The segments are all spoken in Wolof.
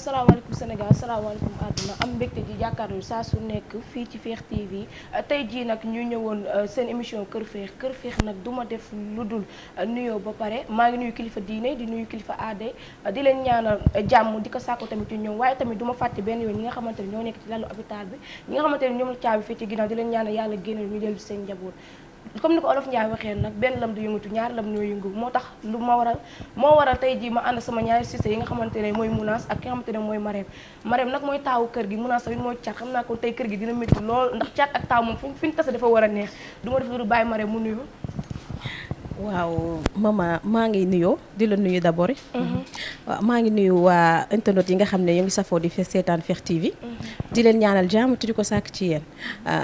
asalaamaaleykum Sénégal asalaamaaleykum àdduna am mbégte ji jàkkaarloo saa su nekk fii ci Fekh TV tey jii nag ñu ñëwoon seen émission Kër Fekh nag du ma def lu dul nuyoo ba pare maa ngi nuyu kilifa diine di nuyu kilifa aade di leen ñaanal jàmm di ko sàkku tamit yu ñëw waaye tamit du ma fàtte benn yoon ñi nga xamante ne ñoo nekk ci lalu hôpital bi ñi nga xamante ne ñoom la caabi fii ci ginnaaw di leen ñaanal yàlla génnal ñu dellu seen njaboot comme ni ko olof Ndiaye waxee nag benn lam du yëngatu ñaari lam ñoo yëngu moo tax lu moo waral tey jii ma ànd sama ñaari sister yi nga xamante ne mooy Mounass ak ki nga xamante ne mooy Marème nag mooy taawu kër gi Mounass tamit mooy caat xam naa ko tey kër gi dina métti lool ndax caat ak taaw moom fi ñu tase dafa war a neex du ma def lu bàyyi Marème mu nuyu. waaw mama maa ngi nuyoo di la nuyu d'abord. waaw maa ngi nuyu waa internet yi nga xam ne ñu ngi safoo di seetaan Fekh TV. di leen ñaanal jàmm te di ko sàkk ci yéen.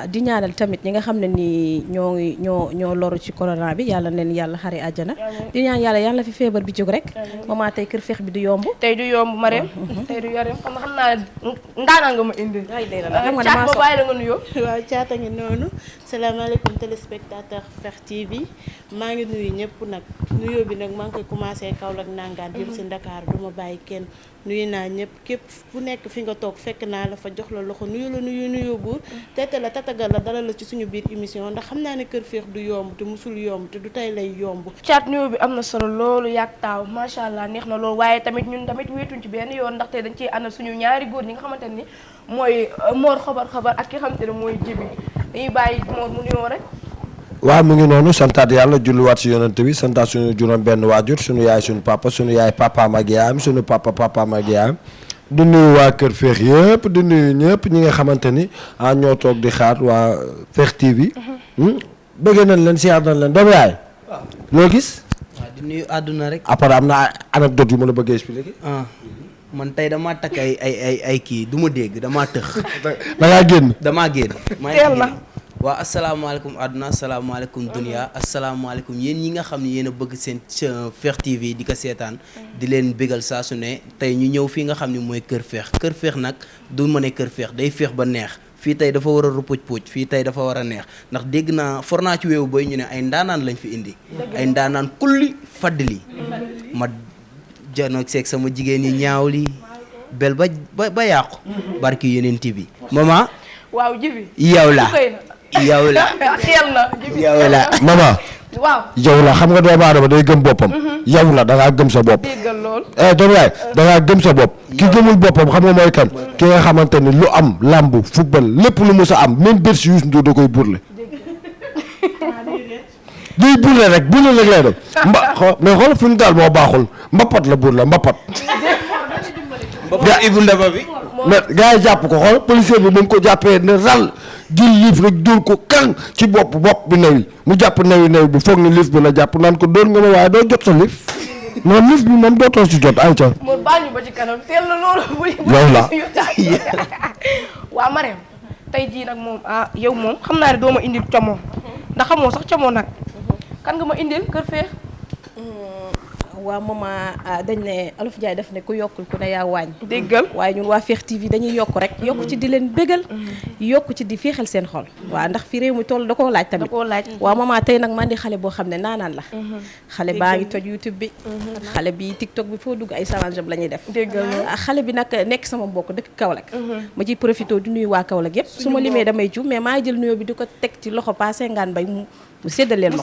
di ñaanal tamit ñi nga xam ne ni ñoo loru ci corona bi yàlla neen yàlla xare àjjana. di ñaan yàlla fi feebar bi jóg rek. mama tey Kër Fekh bi du yomb. tey du yomb Marème. tey du yaram xam naa ndaanaan nga ma indi. caat ba bàyyi la nga nuyoo. waaw caata ngi noonu salaamaaleykum téléspectateur Fekh TV maa ngi nuyu ñëpp nag nuyoo bi nag maa ngi koy commencé Kaolack nangaan jëm si Dakar du ma bàyyi kenn nuyu naa ñëpp képp ku nekk fi nga toog fekk naa la fa jox la loxo nuyu buur tete la tatagal la dalal la ci suñu biir émission ndax xam naa ne Kër Fekh du yomb te musul yomb te du tey lay yomb. caat nuyoo bi am na solo loolu yàgg taaw macha allah neex na loolu waaye tamit ñun tamit wéetuñ ci benn yoon ndaxte dañ ciy àndal suñu ñaari góor ñi nga xamante ni mooy Mor xabar ak ki nga xamante ne mooy Jibi dañuy bàyyi Mor mu nuyoo rek. waaw mu ngi noonu santaat yàlla julliwaat si yonent bi santaat suñu juróom benn waajur suñu yaay suñu yaay papaam ak yaayam suñu papaam ak yaayam di nuyu waa Kër Fekh yëpp di nuyu ñëpp ñi nga xamante ni ñoo toog di xaar waa Fekh TV. bëgg nañ leen siyaar nañ leen doomu yaay. loo gis. waaw di nuyu àdduna rek. après am na anecdote yu ma la bëggee expliquer. man tey damaa takk ay kii du ma dégg damaa tëx. da ngaa génn. damaa génn. teel na waaw asalaamaaleykum àdduna asalaamaaleykum dunia asalaamaaleykum yéen ñi nga xam ne yéen a bëgg seen Fekh TV di ko seetaan di leen bégal saa su ne tey ñu ñëw fii nga xam ne mooy Kër Fekh nag du ma ne Kër Fekh day féex ba neex fii tey dafa war a rupuj fii tey dafa war a neex ndax dégg naa for naa ci weewu boy ñu ne ay ndaanaan lañ fi indi ay ndaanaan kulli faddli ma janoog seeg sama jigéen yi ñaaw li bel ba yàqu barki yeneen bi mama waaw Jibi yow la yow la xeel na yow la mama waaw yow la xam nga doomu aadama day gëm boppam. yow la da ngaa gëm sa bopp. déggal lool. doomu yaay da ngaa gëm sa bopp. ki gëmul boppam xam nga mooy kan. ki nga xamante ni lu am làmb football lépp lu mus a am même Bercy Youssou Ndour da koy burle. day burle rek lay def. mais xool fi mu daal moo baaxul mbapat la burle mbapat. Ibu Ndaba bi. mais gars yi jàpp ko xool policier bi mu ko jàppee ne ral jël liif rek dóor ko kan ci bopp bi nawi mu jàpp nawi bi foog ni liif bi la jàpp naan ko dóor nga ma waaye doo jot sa liif moom liif bi moom dootoo si jot ay ca moo baal ñu ba ci kanam teel na loolu yow la waa Marème tey jii nag moom yow moom xam naa ne doo ma indil como ndax xamoo sax como nag kan nga ma indil Kër Fekh. waa mama dañ ne Olof Ndiaye def ne ku yokkul ku ne yaa wàññ déggal waaye ñun waa Fekh TV dañuy yokk rek yokk ci di leen bégal yokk ci di féexal seen xol waaw ndax fi réew mi toll da koo laaj tamit waaw mama tey nag man di xale boo xam ne naanaan la xale baa ngi toj YouTube bi xale bi TikTok bi foo dugg ay salanjam la ñuy def xale bi nag nekk sama mbokk dëkk Kaolack ma ciy profité di nuyu waa Kaolack yëpp su ma limee damay ju mais maa jël nuyoo bi di ko teg ci loxo Pa Sengaan Mbay mu séddal leen ma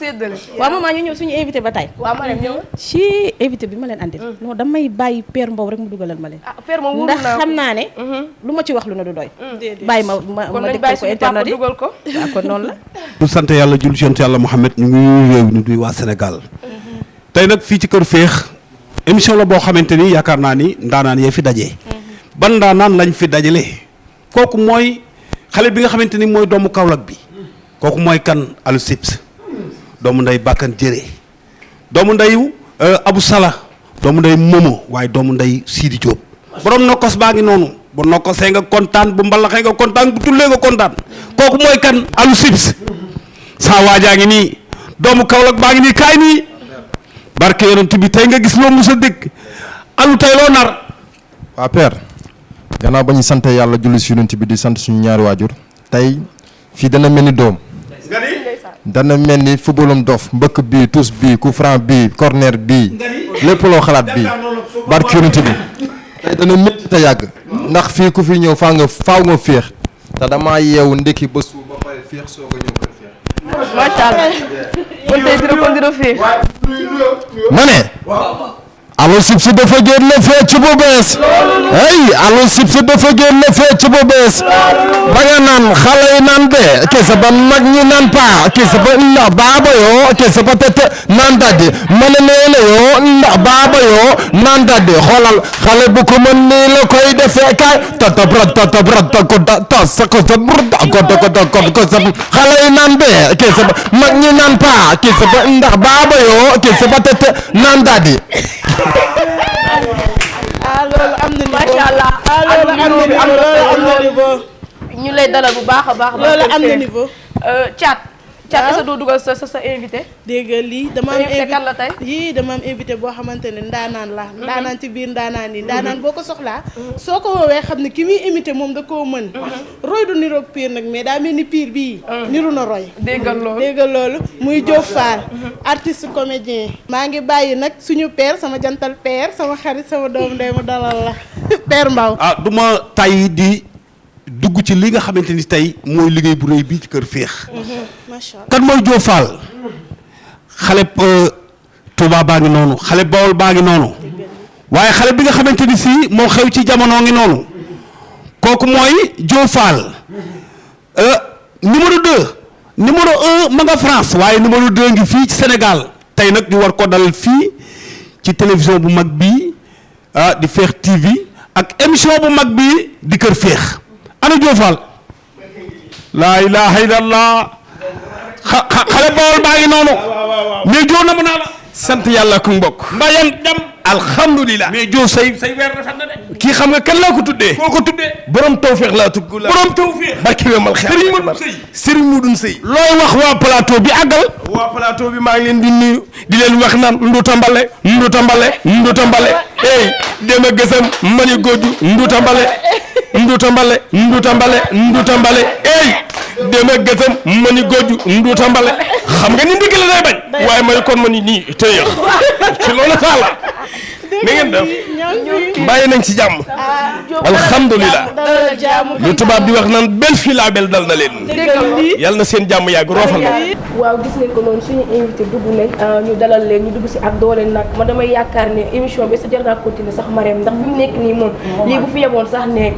waaw maman ñu ñëw suñu invité ba tey waaw Marème ñëw ci invité bi ma leen andil non damay bàyyi Père Mbow rek mu dugalal ma leen Père Mbow ndax xam naa ne lu ma ci wax lu ne du doy bàyyi ma dégtal ko internet yi dugal ko waaw kon noonu la du sant yàlla jul ci yàlla Mouhamed ñu ngi réew ñu duy waa Sénégal tey nag fii ci Kër Fekh émission la boo xamante ni yaakaar naa ni ndaanaan yee fi dajee ban ndaanaan lañ fi dajale kooku mooy xale bi nga xamante ni mooy doomu Kaolack bi kooku mooy kan Alou Ships doomu nday Bakkan Jëree doomu ndeyu Abou Sala doomu nday Momo waaye doomu nday Sidi Diop borom nokkos baa ngi noonu bu nokkosee nga kontaan bu mbalaxee nga kontaan bu tullee nga kontaan kooku mooy kan Alou Ships saa waajaa ngi nii doomu Kaolack baa ngi nii kaay nii barke yonent bi tey nga gis loo mos a dégg Alou tey loo nar waa Père gannaaw ba ñu sant yàlla julli si yonent bi di sant suñu ñaari waajur tey fii dana mel ni doom dana mel ni footballum dof mbëkk bii tous bii coup franc bii corner bii lépp loo xalaat bii barke yonent bi tey dana métti te yàgg ndax fii ku fi ñëw faaw nga féex te damaa yeewu ndekki ba suuf ba pare féex soog a ñëw kër féex. macha allah. kon tey dina féex. ma ne. Allo Chips dafa génne fecc bu bees hey Allo Chips dafa génne fecc bu bees ba nga naan xale yi naan de kese ba mag ñi naan paa kese ba ndax baaba yoo kese ba tete naan daddi ma ne leele yoo ndax baaba yoo naan daddi xoolal xale bu ko mën nii la koy defee kaay tatabrat ko da tas ko ta brda ko sa xale yi naan de kese ba mag ñi naan paa kese ba ndax baaba yoo kese ba tete naan daddi loolu am na niveau macha allah. loolu am na niveau ñu lay dalal bu baax a baax. loolu am na niveau. Thiat est-ce que doo dugal sa invité. dégg nga lii dama am invité kan la tey. yii dama am invité boo xamante ne ndaanaan la ndaanaan ci biir ndaanaan yi ndaanaan boo ko soxlaa soo ko woowee xam ne ki muy imité moom da koo mën roy du niroog piir nag mais daa mel ni piir bii niru na roy déggal loolu muy Diop Fall artiste comédien maa ngi bàyyi nag suñu père sama jantal père sama xarit sama doom ndey mu dalal la père Mbaw du ma tay di dugg ci li nga xamante ni tey mooy liggéey bu rëy bii ci kër féex macha allah kan mooy Diop Fall xale Touba baa ngi noonu xale Bawol baa ngi noonu waaye xale bi nga xamante ni si moo xew ci jamono ngi noonu kooku mooy Diop Fall numéro 2 numéro 1 ma nga France waaye numéro 2 ngi fii ci Sénégal tey nag ñu war ko dalal fii ci télévision bu mag bii di Fekh TV ak émission bu mag bii di kër féex ana Diop Fall laa ilaha illallah xale Bawol baa ngi noonu mais joo na naa la sant yàlla ku mbokk mbaa yan jam alhamdulilah mais joo say weer rafet na de kii xam nga kan laa ko tuddee koo ko tuddee borom tawfeex laa tudd borom tawfeex barki we mal xeex Serigne Modou Sey looy wax waa plateau bi àggal waa plateau bi maa ngi leen di nuyu di leen wax naan nduta mbale ey dema gësam mani góoju nduta mbale ey dema gësam mani góoju nduta mbale xam nga ni ndigg la day bañ waaye may kon ma ni nii tëyëx ci loolu taala na ngeen def bàyyi nañ ci jàmm alhamdulilah lu tubaab di wax naan bel fii laa bel dal na leen yàlla na seen jàmm yàgg roofal na waaw gis nañ ko noonu suñu invité dugg nañ ñu dalal leen ñu dugg si ak doole nag man damay yaakaar ne émission bi sa jar naa continuer sax Marème ndax fi mu nekk nii moom lii bu fi yemoon sax nekk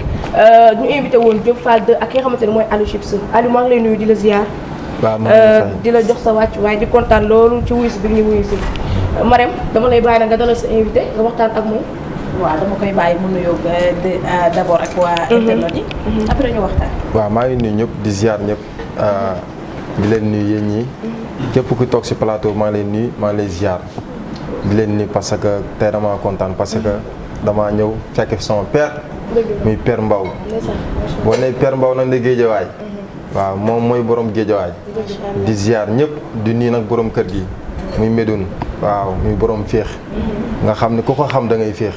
ñu invité woon Diop Fall 2 ak ki nga xamante ne mooy Allo Chips Aliou maa ngi lay nuyu di la ziar di la jox sa wàcc waaye di kontaan loolu ci wuyu si bi ñu wuyu si Marème dama lay bàyyi nag nga dalal sa invité nga waxtaan ak moom. waaw dama koy bàyyi mu nuyoo d'abord ak waa internet yi. après ñu waxtaan. waaw maa ngi nuyu ñëpp di ziar ñëpp di leen nuyu yéen ñi képp ku toog ci plateau maa ngi lay nuyu maa ngi lay ziar di leen nuyu parce que tey damaa kontaan parce que damaa ñëw fekk fi sama père. muy père Mbaw. boo nee père Mbaw nag la Géejawaay. waaw moom mooy borom Géejawaay. di ziar ñëpp di nuyu nag borom kër gi muy Médoune. waaw muy borom féex nga xam ne ku ko xam da ngay féex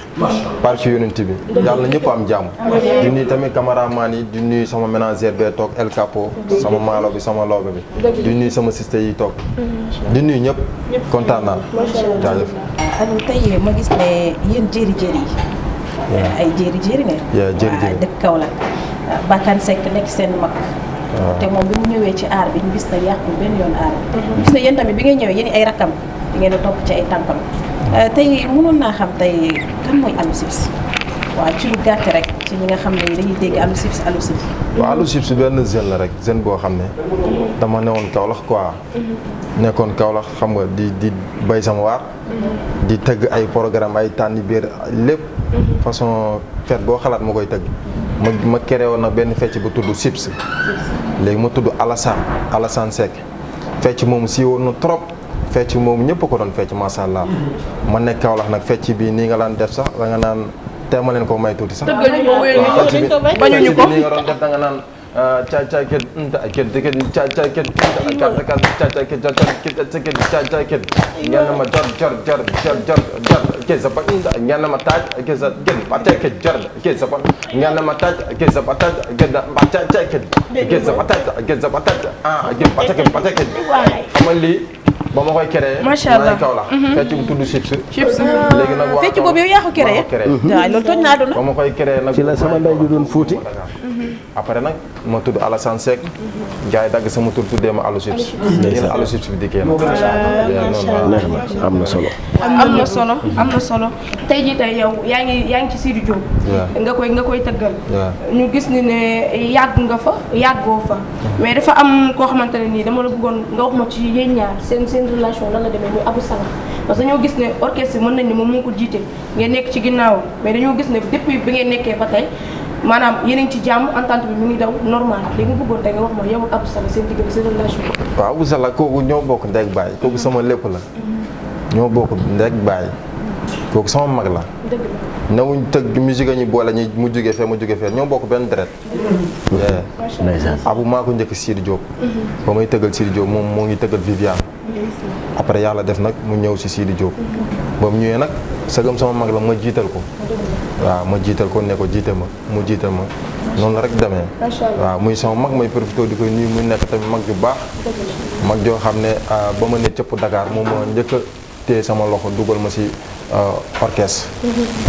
parce que yonent bi yàlla ñëpp am jàmm di nuyu tamit cameraman yi di nuyu sama ménagère bee toog El Capo sama maalo bi sama loobe bi di nuyu sama sister yi toog di nuyu ñëpp kontaan naa jaajëf Aliou tey ma gis ne yéen jéeri yi ay jéeri ne dëkk Kaolack Bakane Seck nekk seen mag te moom bi mu ñëwee ci aar bi ñu gis na yàqu benn yoon aar bi gis na yéen tamit bi ngay ñëwee yéen ay rakkam di ngeen a topp ci ay tànkam tey mënoon naa xam tey kan mooy Allo Chips waaw ci lu gàtt rek ci ñi nga xam ne dañuy dégg Allo Chips waaw Allo Chips benn jeune la rek jeune boo xam ne dama newoon Kaolack quoi nekkoon Kaolack xam nga di bay sama waar di tëgg ay programme ay tànni biir lépp façon fête boo xalaat ma koy tëgg ma créé woon nag benn fecc bu tudd Chips léegi ma tudd Alassane Seck fecc moom siiwoon na trop fecc moom ñëpp ko doon fecc macha allah ma nekk Kaolack nag fecc bi nii nga daan def sax da nga naan teema leen ko may tuuti sax bañuñu ko nii nga doon def da nga naan ngeen ma jor kesa ba ngeen ma taaj kesa gën ba tek jor kesa ba ngeen ma taaj kesa ba taaj gën ba tek kesa ba taaj gën ba tek gën ba tek xam nga lii ba ma koy créé. macha allah maa ngi Kaolack. fecc bu tudd chips. léegi nag waa fecc boobu yow yaa ko créé. waaw loolu toj naa doon. ba ma koy créé nag. ci la sama ndey di doon fuuti. après nag ma tudd Alassane Seck jaay dagg sama tur tuddee ma Alou Chips. léegi Alou Chips bi dikkee na. am na solo. am na solo tey jii tey yow yaa ngi ci Sidy Diop. nga koy tëggal. ñu gis ni ne yàgg nga fa yàggoo fa. mais dafa am koo xamante ne nii dama la bëggoon nga wax ma ci yéen ñaar seen relation lan la demee muy Abou Salah parce que dañoo gis ne orchestre mën nañ ne moom moo ko jiite ngeen nekk ci ginnaaw mais dañoo gis ne depuis bi ngeen nekkee ba tey maanaam yéen a ngi ci jàmm entente bi mu ngi daw normal léegi mu bëggoon tey nga wax ma yow ak Abou Salah seen diggante seen relation. waaw Abou Salah kooku ñoo bokk ndeg baay kooku sama lépp la. ñoo bokk ndeg baay kooku sama mag la. dëgg la newuñ tëgg musique a ñu boole ñu mu jóge fee ma jóge fee ñoo bokk benn deret. Abou maa ko njëkk Sidy Diop. ba may tëggal Sidy Diop moom moo ngi tëggal Viviane. après yàlla def nag mu ñëw si Sidy Diop. ba mu ñëwee nag sëgam sama mag la ma jiital ko. waaw ma jiital ko ne ko jiite ma mu jiital ma noonu la rek demee. waaw muy sama mag may profité di koy nuyu muy nekk tamit mag ju baax. mag joo xam ne ba ma ne cëpp Dakar moom moo njëkk a téye sama loxo dugal ma si orchestre.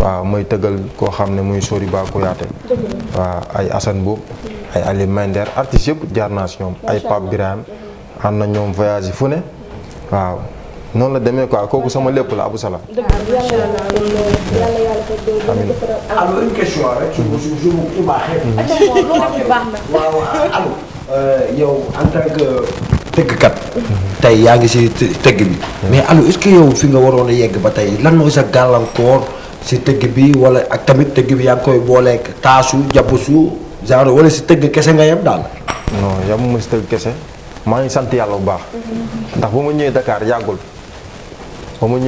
waaw may tëggal koo xam ne muy Soriba Kouyaté. waaw ay Assane Mboup ay Ali Mender artistes yëpp jaar naa si ñoom ay Pape Birame ànd na ñoom voyage yi fu ne waaw noonu la demee quoi kooku sama lépp la Abou Salah. alors une question rek su baaxee. waaw Alou yow en tant que tëggkat. tey yaa ngi si tëgg bi. mais Alou est-ce que yow fi nga waroon a yegg ba tey lan mooy sa gàllankoor si tëgg bi wala ak tamit tëgg bi yaa ngi koy booleeg taasu jabusu genre wala si tëgg kese nga yem daal. non yamuma si tëgg kese maa ngi sant yàlla bu baax. ndax ba ma ñëwee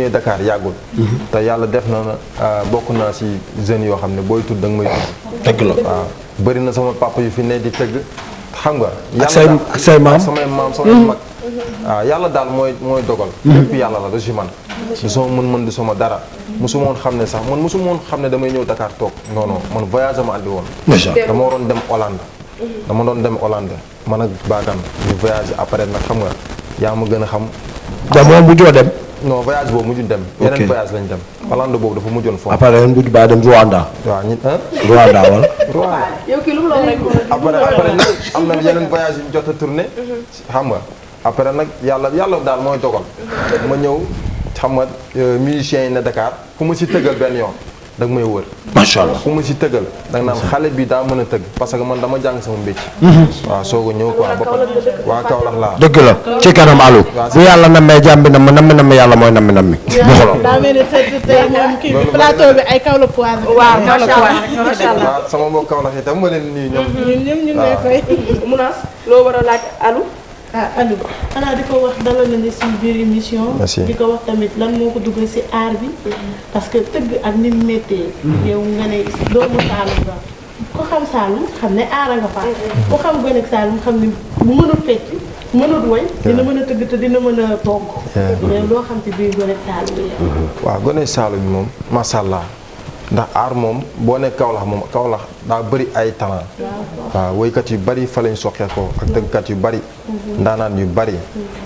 Dakar yàggul. te yàlla def na bokk naa si jeunes yoo xam ne booy tudd da nga may tudd. dëgg la waaw bëri na sama papa yu fi ne di tëgg xam nga. ak say maam samay maam samay mag. waaw yàlla daal mooy dogal. lépp yàlla la du si man. du sama mën-mën du sama dara. mosuma woon xam ne sax man mosuma woon xam ne damay ñëw Dakar toog non man voyage ma andi woon. dama waroon dem Hollande. dama doon dem Hollande man ak Bagane ñu voyage après nag xam nga yaa ma gën a xam. jamono bu joo dem. non voyage boobu mujj dem. yeneen voyage lañ dem. Hollande boobu dafa mujjoon foofu. après yéen mujj baa dem Rwanda. waaw ñun Rwanda wala. Rwanda. yow kii lu mu la rek après nag am na yeneen voyage yu ñu jot a tourné. xam nga après nag yàlla daal mooy dogal. ma ñëw xam nga musiciens yi ne Dakar ku ma si tëggal benn yoon da nga may wër. macha allah ku ma si tëggal da nga naan xale bi daa mën a tëgg parce que man dama jàng sama mbécc. waaw soog a ñëw quoi ba waa Kaolack laa. dëgg la ci kanam Alou. bu yàlla nammee jàmm bi namm yàlla mooy nammi. daa mel ni tey moom kii bi plateau bi ay Kaolack poire. waaw macha allah waaw sama mbokk Kaolack itam ma leen nuyu ñoom. ñu lay fay. Mounass loo war a laaj Alou. Alou xanaa di ko wax dalal na ne si biir émission. di ko wax tamit lan moo ko dugal si aar bi. parce que tëgg ak ni mu méttee. yow nga ne doomu Saalum ba ku xam Saalum xam ne aara nga fa. ku xam gone ak Saalum xam ne bu mënul fecc mënul woy dina mën a tëgg te dina mën a togg. mais loo xam ci biir gone ak Saalum bi waaw gone ak Saalum bi moom macha allah ndax aar moom boo nekk Kaolack daa bëri ay talent. waaw woykat yu bari fa lañ soqee ko ak tëggkat yu bari. ndaanaan yu bari.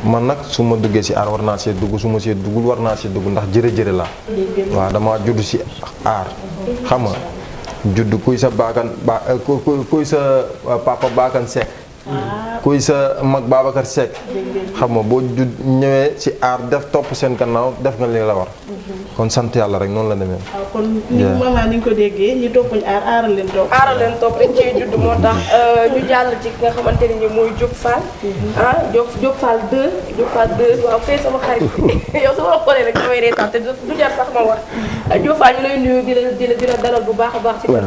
man nag su ma duggee si aar war naa see dugg su ma see duggul war naa see dugg ndax jërë la. waaw dama judd si aar. xam nga judd kuy sa kuy sa papa Bakane Seck. kuy sa mag Babacar Seck. xam nga boo judd ñëwee si aar def topp seen gannaaw def nga li la war. kon sant yàlla rek noonu la demee. waaw kon ni maman ni nga ko déggee ñi toppuñ aar aaral leen topp. aaral leen topp dañ cee judd moo tax ñu jàll ci ki nga xamante ne nii mooy Diop Fall. Diop Fall 2 Diop Fall 2 waaw fee sama xarit yow su ma la xoolee rek damay reetaan te du jar sax ma wax Diop Fall ñu lay nuyu di la dalal bu baax a baax. ci biir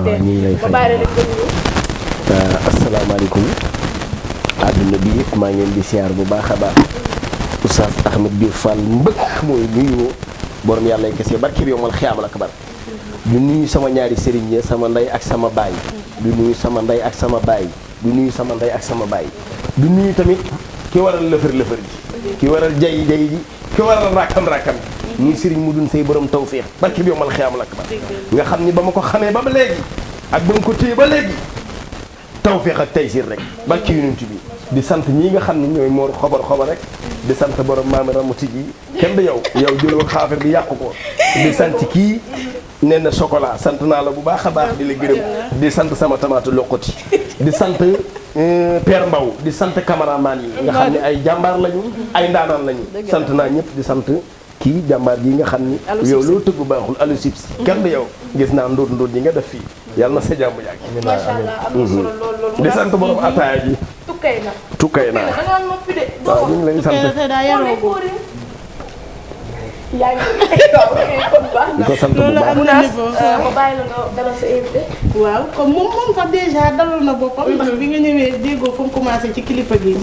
ma bàyyi la rek nga nuyu. asalaamaaleykum. àdduna bi yëpp maa ngi leen di siyaar bu baax a baax. Oustaz Ahmed Diop Fall mbëkk mooy nuyu borom yàlla yi kese barke bi yow mal xiyaamal akbar. du nuyu sama ñaari sëriñ ya sama ndey ak sama baay. du nuyu sama ndey ak sama baay. du nuyu sama ndey ak sama baay. du nuyu tamit ki waral lëfër ji. ki waral jay ji. ki waral rakkam ji. muy sëriñ mu dun say borom tawfeex barke bi yow mal xiyaamal akbar. nga xam ni ba ma ko xamee ba léegi. ak ba nga ko téye ba léegi. tawféex ak taysir rek barki yonent bi di sant ñii nga xam ne ñooy moor xobar rek di sant borom maami ramuti ji kenn da yow jëloo xaafir bi yàqu ko di sant kii nee na chocolat sant naa la bu baax a baax di la gërëm di sant sama tamaate loqati di sant Père Mbaw di sant cameraman yi nga xam ne ay jàmbaar lañu ay ndaanaan lañu sant naa ñëpp di sant kii jàmbaar yi nga xam ni yow loo tëgg baaxul alu sibs kenn da yow gis naa ndóot yi nga def fii yàlla na sa jàmm yàgg macha allah am na solo lool di sant borom ataaya ji tukkay naa waaw ñu ngi lay sant di ko sant bu baax ma bàyyi la nga dalal sa invité. waaw comme moom sax déjà dalal na boppam ndax bi nga ñëwee déggoo fu mu commencé ci kilifa gi.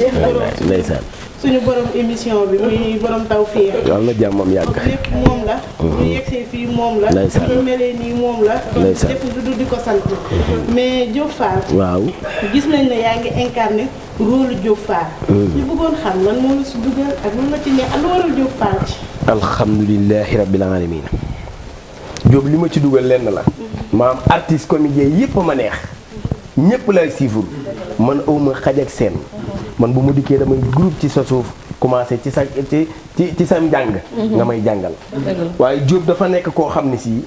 ndeysaan suñu borom émission bi muy borom Tawfekh. yàlla na jàmmam yàgg. lépp moom la. bu yegsee fii moom la. ndeysaan bu melee nii moom la. ndeysaan lépp du di ko sant. mais Diop Fall. waaw gis nañ ne yaa ngi incarné rôle Diop Fall. ñu bëggoon xam lan moo la si dugal ak lu la ci ne lu waral Diop Fall ci. alhamdulilahi rabbil alamin Diop li ma ci dugal lenn la maam artiste comédien yëpp ma neex ñëpp lay siiful man awma xaj ak seen man bu mu dikkee damay groupe ci sa suuf commencé ci sa njàng nga may jàngal waaye Diop dafa nekk koo xam ne si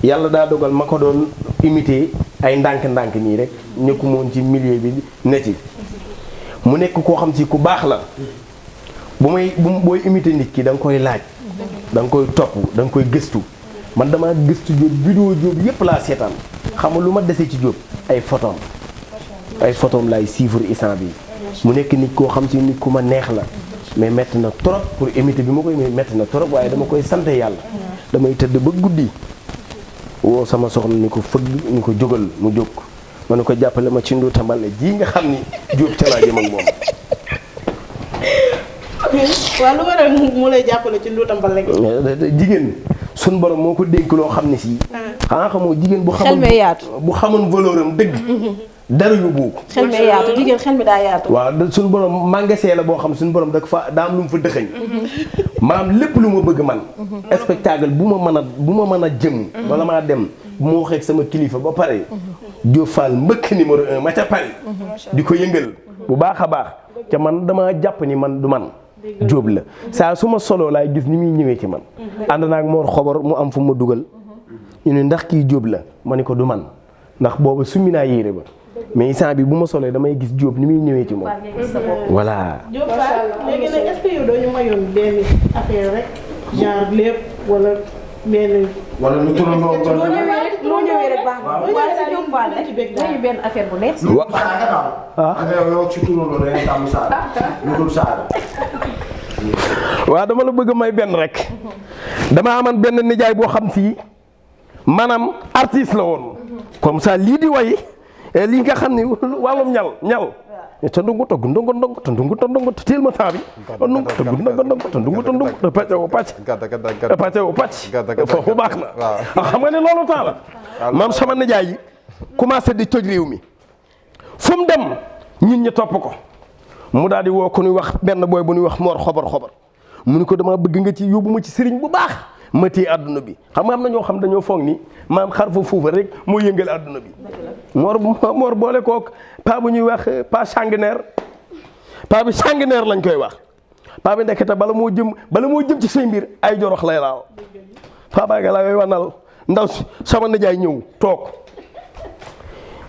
yàlla daa dogal ma ko doon imité ay ndànk-ndànk nii rek nekku moon ci milieu bi ne ci mu nekk koo xam si ku baax la booy imité nit ki da nga koy laaj da nga koy topp da nga koy gëstu man damaa gëstu Diop vidéo Diop yëpp laa seetaan xam nga lu ma dese ci Diop ay photom laay suivre instant bi mu nekk nit koo xam si nit ku ma neex la mais métti na trop pour imité bi ma koy métti na trop waaye dama koy sant yàlla damay tëdd ba guddi woo sama soxna ni ko fëgg ni ko jógal mu jóg ma ne ko jàppale ma ci nduuta mbale ji nga xam ni Diop ca laa jëm ak moom waaw lu waral mu lay jàppale ci nduutam ba léegi. jigéen suñ borom moo ko dénk loo xam ne si. xanaa xamoo jigéen bu xamoon bu xamoon valeur am dëgg. dara yóbbu ko. xel mi yaatu jigéen xel mi daa yaatu. waaw suñ borom magasin la boo xam suñ borom daa am lu mu fa dëxëñ. maanaam lépp lu ma bëgg man. spectacle bu ma mën a jëm. wala maa dem bu ma waxee ak sama kilifa ba pare. Diop Fall mbëkk numéro 1 ma ca Paris. di ko yëngal bu baax a baax. ca man dama jàpp ni man du man. Diop la saa su ma soloo laay gis ni muy ñëwee ci man ànd naag moor xobar mu am fu ma dugal ñu ne ndax kii Diop la ma ni ko du man ndax booba summi naa yére ba mais instant bi bu ma solee damay gis Diop ni muy ñëwee ci moom voilà. Diop Fall léegi nag est-ce que yow doo ñu mayoon benn affaire rek genre lépp wala benn. wala lu tudd noonu loo ñëwee rek baax na waaye si Diop Fall rek dañu benn affaire bu neex. yow ci tudd noonu rek am saada lu dul saada. waaw dama la bëgg may benn rek dama aman benn nijaay boo xam si maanaam artiste la woon comme ça lii di way lii nga xam ni wàllum ñal te ndungu togg ndongo te ndungu te ndongo te teel ma temps bi ndungu te ndongo te ndungu te ndongo te pàcce woo pàcc foofu baax na xam nga ne loolu temps la maam sama nijaay yi commencé di toj réew mi fu mu dem ñun ñi topp ko mu daal di woo ko ñuy wax benn booy bu ñuy wax moor xobar mu ni ko dama bëgg nga ci yóbbu ma ci sëriñ bu baax ma téye àdduna bi xam nga am na ñoo xam dañoo foog ni maam xar fa foofa rek moo yëngal àdduna bi moor boole kook paa bu ñuy wax paa bi sanguinaire lañ koy wax paa bi ndekete bala moo jëm ci say mbir ay jorox lay laal paa baa nga la koy wanal ndaw sama nijaay ñëw toog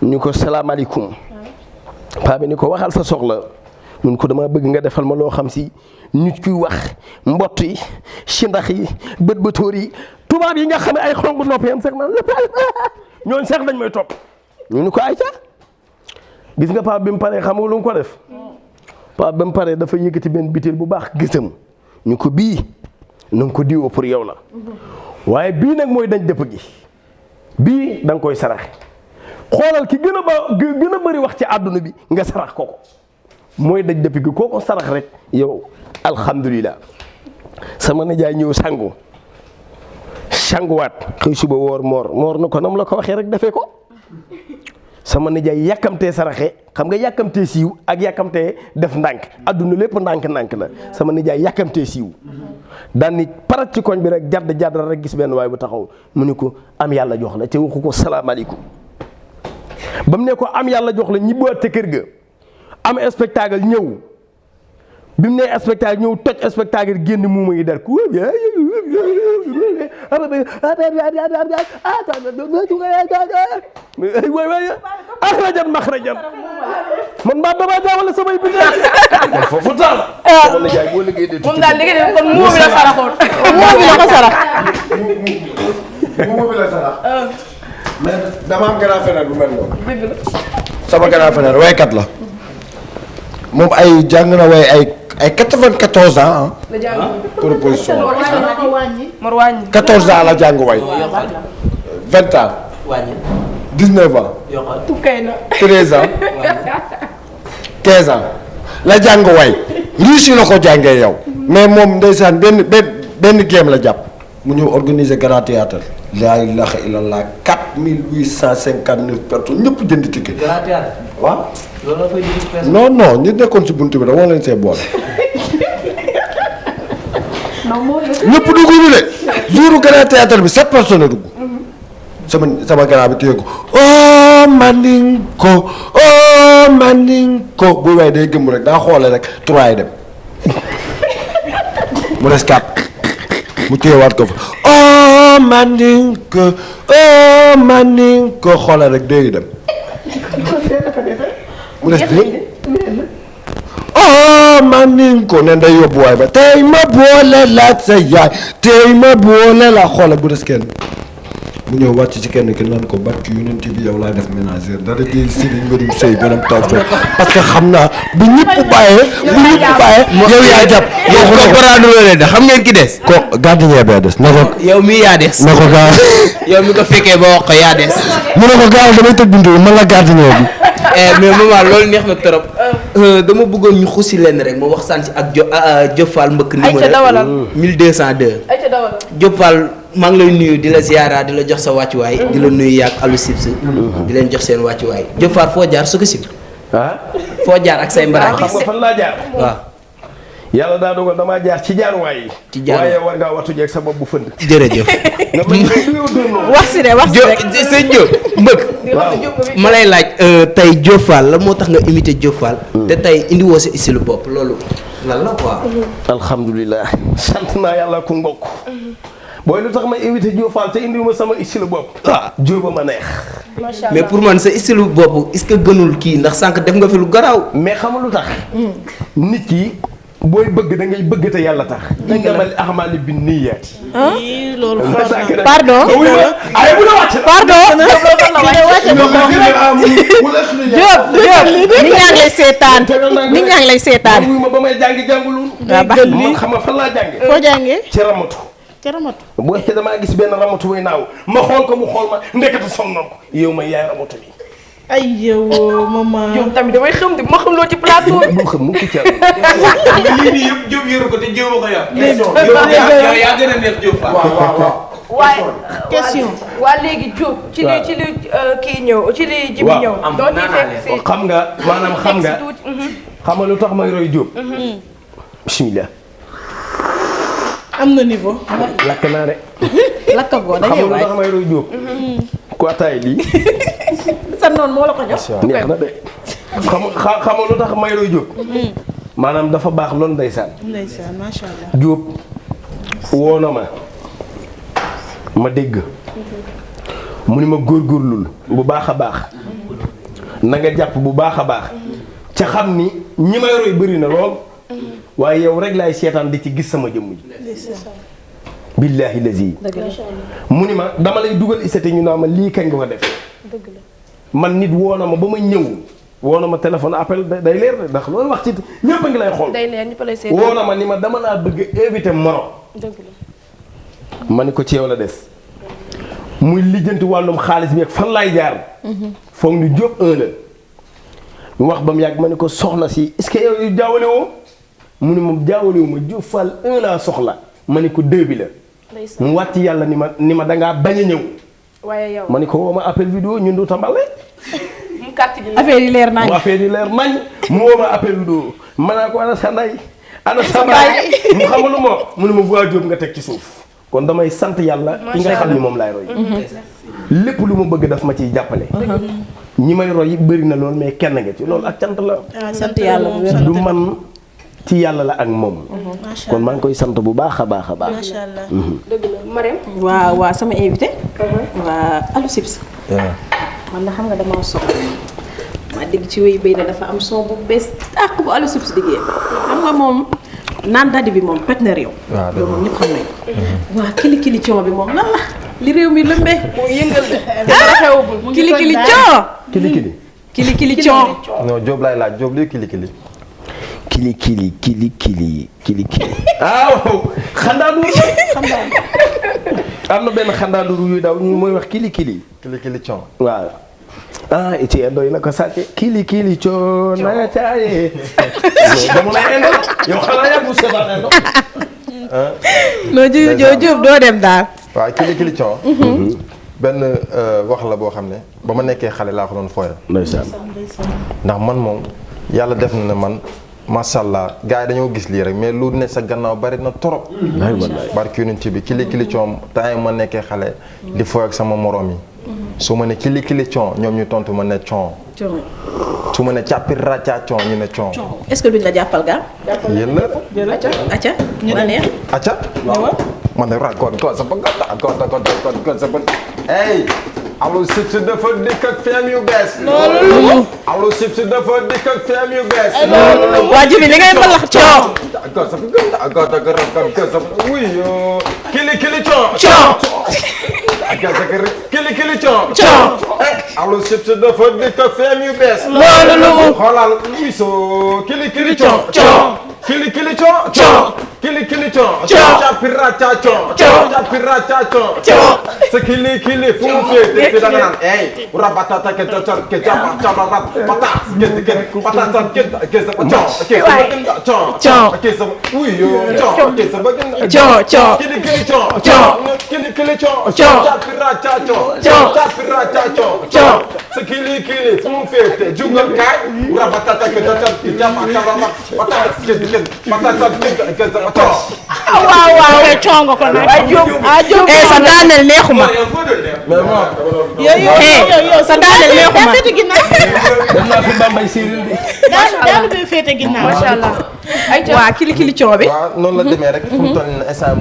ñu ko salaamaaleykum paa bi ni ko waxal sa soxla mun ko dama bëgg nga defal ma loo xam si nit kuy wax mbott yi sindax yi bëtóor yi tubaab yi nga xam ne ay xonq nopp yam sax man ñooñ sax dañ may topp ñu ni ko ay ca gis nga paa bi mu paree xam nga lu mu ko def paa bi mu paree dafa yëkkati benn bitéel bu baax gisam ñu ko bii na nga ko diwoo pour yow la waaye bii nag mooy dañ dëpp gi bii da nga koy saraxe xoolal ki gën a bëri wax ci àdduna bi nga sarax ko mooy daj dëpp gi koo ko sarax rek yow alhamdulilah sama nijaay ñëw sanguwaat xëy suba woor moor na ko nam la ko waxee rek defee ko sama nijaay yàkkamtee saraxe xam nga yàkkamtee siiw ak yàkkamtee def ndànk àdduna lépp ndànk la sama nijaay yàkkamtee siiw daan ni parat ci koñ bi rek jadd rek gis benn waay bu taxaw mu ni ko am yàlla jox la te waxu ko salaamaaleykum ba mu ne ko am yàlla jox la ñibbaat ca kër ga am spectacle ñëw bi mu nee spectacle ñëw toj spectacle génn muuma ngi dar ku axrajan maxrajan man maa damaa jaawale samay bind man foofu tax la na jaay boo liggéey de moom daal liggéey kon moo bi la saraxoon moo bi la ko sarax moo bi la sarax mais dama am grand frère bu mel noonu sama grand frère waykat la moom ay jàng na way ay 94 ans la jàng proposition Mor wàññi 14 ans la jàng way 20 ans 19 ans tukkay na 13 ans 15 ans la jàng way Russie la ko jàngee yow mais moom ndeysaan benn game la jàpp mu ñëw organiser grand théâtre laa ilaha illallah 4859 personnes ñëpp jënd ticket. grand théâtre waaw loolu la fay dugg personne. non ñi nekkoon si buntu bi da moo leen see boole. ñëpp dugg ñu de jouru grand théâtre bi 7 personnes a dugg. sama grand bi téye ko oh Mandinko bu waay day gëmm rek daa xoole rek 3 yi dem mu des 4 mu téyewaat ko fa oh Mandinko xoole rek 2 yi dem mu des 2 oh Mandinko ne day yóbbu waay ba tey ma boole la sa yaay tey ma boole la xoole bu des kenn mu ñëw wàcc ci kenn ki naan ko barki yonent bi yow laa def ménagère dara jëy sëriñ nga dum sëy beneen taw fekk parce que xam naa bu ñëpp bàyyee yow yaa jàpp yow comprendre leen de xam ngeen ki des. ko gardien bee des na ko yow mii yaa des. na ko gaaw yow mi ko fekkee ba wax ko yaa des. mu ne ko gaaw damay tëj buntu bi man la gardien bi. mais maman loolu neex na trop. dama bëggoon ñu xusi leen rek ma wax sant ak Diop Fall mbëkk numéro 1202. Diop Fall maa ngi lay nuyu di la ziara di la jox sa wàccuwaay. di la nuyu yaag Alou Sibs. di leen jox seen wàccuwaay. Diop Fall foo jaar su ko sib. foo jaar ak say mbaraay. xam nga fan laa jaar. waaw. yàlla daa dogal damaa jaar ci jaaruwaay yi. ci jaaruwaay waaye war ngaa wattu jeeg sa bopp bu fënd. jërëjëf. wax si rek sëñ Diop mbëgg. ma lay laaj tey Diop Fall la moo tax nga imité Diop Fall. te tey indi woo sa style bopp loolu lan la quoi. alhamdulilah sant naa yàlla ku mbokk. booy lu tax ma invité Diop Fall te indiwuma sama style bopp. Diop ma neex. macha allah mais pour man sa style bopp est-ce que gënul kii ndax sànq def nga fi lu garaaw. mais xam lu tax. nit ki booy bëgg da ngay bëgg te yàlla tax. innamal a'maalu binniyaati. loolu pardon. Diop nit ñaa ngi lay seetaan nit ñaa ngi lay seetaan. ba may jàngi jàngulul. man xam nga fan laa jàngee. foo jàngee ci ramatu. ca ramatu. boo xee damaa gis benn ramatu buy naaw ma xool ko mu xool ma ndekete sonn ko yow ma yaay ramatu bi. ay yow maman. Diop tamit damay xam de ma xam loo ci plateau bi. bul xam mu ngi ci lii nii yëpp Diop yoru ko te Diop a ko yor. yow yaa gën a neex Diop Fall. waaye question. waa léegi Diop. ci li kii ñëw ci li jibi ñëw. doo ci fekk si xam nga maanaam xam nga lu tax may roy Diop. bismillah. am na niveau. lakk naa de. lakk boo dañuy xam nga lu tax may roy Diop. ku ataay lii. sa noonu moo la ko jox. neex na de. xam nga lu tax may roy Diop. maanaam dafa baax loolu ndeysaan. ndeysaan macha allah. Diop woo na ma dégg. mu ni ma góorgóorlul bu baax a baax. na nga jàpp bu baax a baax. ca xam ni ñi may roy bëri na lool. waaye yow rek laay seetaan di ci gis sama jëmm ji. billaahi lazi. mu ni ma dama lay dugal isate ñu naa ma lii kañ nga ko def. man nit woo na ma ba ma ñëw. woo na ma téléphone appel day leer de ndax loolu wax ci ñëpp a ngi lay xool. day leer ñëpp lay seetaan. woo na ma ni ma dama laa bëgg invité Moro. dëgg la. ma ni ko ci yow la des. muy lijjanti wàllum xaalis bi ak fan laay jaar. foog ñu Diop 1 la. ñu wax ba mu yàgg ma ni ko soxna si est-ce que yow jaawale woo. mu ni moom jaawale wu ma Diop Fall 1 laa soxla. ma ni ko 2 bi la. mu wàcc yàlla ni ma dangaa bañ a ñëw. waaye yow ma ni ko woo ma appel vidéo ñun du tambale. affaire yi leer nañ. affaire yi leer nañ. mu woo ma appel vidéo ma naa ko ana sa ndey. ana sa baay mu xamalu ma mu ne ma voix Diop nga teg ci suuf. kon damay sant yàlla. ki nga xam ni moom laay roy. lépp lu ma bëgg daf ma ciy jàppale. ñi may roy bëri na loolu mais kenn nga ci loolu ak cant la. sant yàlla bu wér. du man ci yàlla la ak moom. kon maa ngi koy sant bu baax a baax a baax. macha allah. dëgg la Marème. waa sama invité. waa Alou Ships. man na xam nga damaa soxla. maa dégg ci wéy béy ne dafa am son bu bees tàq bu Alou Ships diggee. xam nga moom naan dadi bi moom toj na réew. waaw loolu moom ñëpp xam nañ ko. waa kili coow bi moom lan la. li réew mi lëmbee. moo yëngal de. dara xewagul mu ngi kili coow. kili coow. non Diop laay laaj Diop luy kili. kili. ah waaw xandaandur am na benn xandaandur yuy daw ñu mooy wax kili. kili con. waaw. ah ci endo yi la ko sàcce kili con na caaye. dama lay endo yow xanaa yaa bu seetaan endo. non Diop doo dem daal. waaw kili con. benn wax la boo xam ne ba ma nekkee xale laa ko doon fooyal. ndeysaan. ndax man moom yàlla def na ne man macha allah gars yi dañoo gis lii rek mais lu ne sa gannaaw bari na torop. barki yonent bi kili con temps yi ma nekkee xale. di fooy ak sama morom yi. su ma ne kili con ñoom ñu tontu ma ne con. su ma ne càppir ràccaa con ñu ne con. est-ce que duñ la jàppal gaa. yéen la. acca ñu la neex. acca. man de kon sa bëgg kon sa bëgg. hey. Alou Ships dafa dikk ak feem yu bees. loolu. Alou Ships dafa dikk ak feem yu bees. loolu. waa ji bi li ngay mbalax coow. wuy kili con. kili con. Alou Ships dafa dikk ak feem yu bees. loolu. xoolal wuy soo kili con. kili con. Capira ca con. sa kili fu mu féete fi da nga naan hey rabatata ke japa patas sa daaneel neexuma. yow sa daaneel neexuma. dem naa fi Bambey séeréer bi. daal bi féete ginnaaw. macha allah. waa kili coow bi. waaw noonu la demee rek. fu mu toll nii instant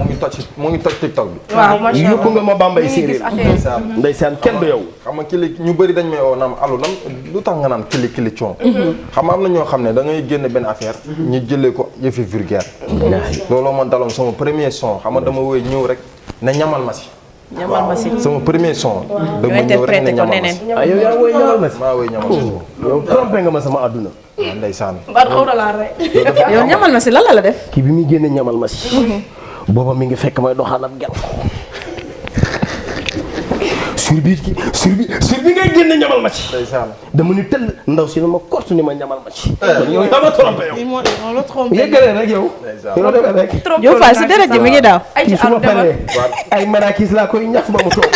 mu ngi toj TikTok bi. waaw macha allah yóbbu nga ma Bambey séeréer. ndeysaan kenn du yow. xam nga kili ñu bëri dañ may oo naam Alou lan lu tax nga naan kili con. xam nga am na ñoo xam ne da ngay génne benn affaire. ñu jëlee ko yëfi vulgaire. looloo ma daloon sama premier son xam nga dama woy ñëw rek ne ñamal ma si. sama premier son. dama ñëw rek ne ñamal ma si. yow yaa woy ñamal ma si. maa woy ñamal ma si. yow trompé nga ma sama àdduna. waaw ndeysaan. yow ñamal ma si lan la def. kii bi muy génne ñamal ma si. booba mi ngi fekk may doxaan ab gel. sur bi ngay génne ñamal ma ci. dama ni tëll ndaw si na ma kort ni ma ñamal ma ci. kon yow yaa ma trompé yow. yeggalee rek yow. yow demee rek. yow Fall si deret ji mi ngi daaw. kii su ma paree ay marakis laa koy ñaf ba mu toog.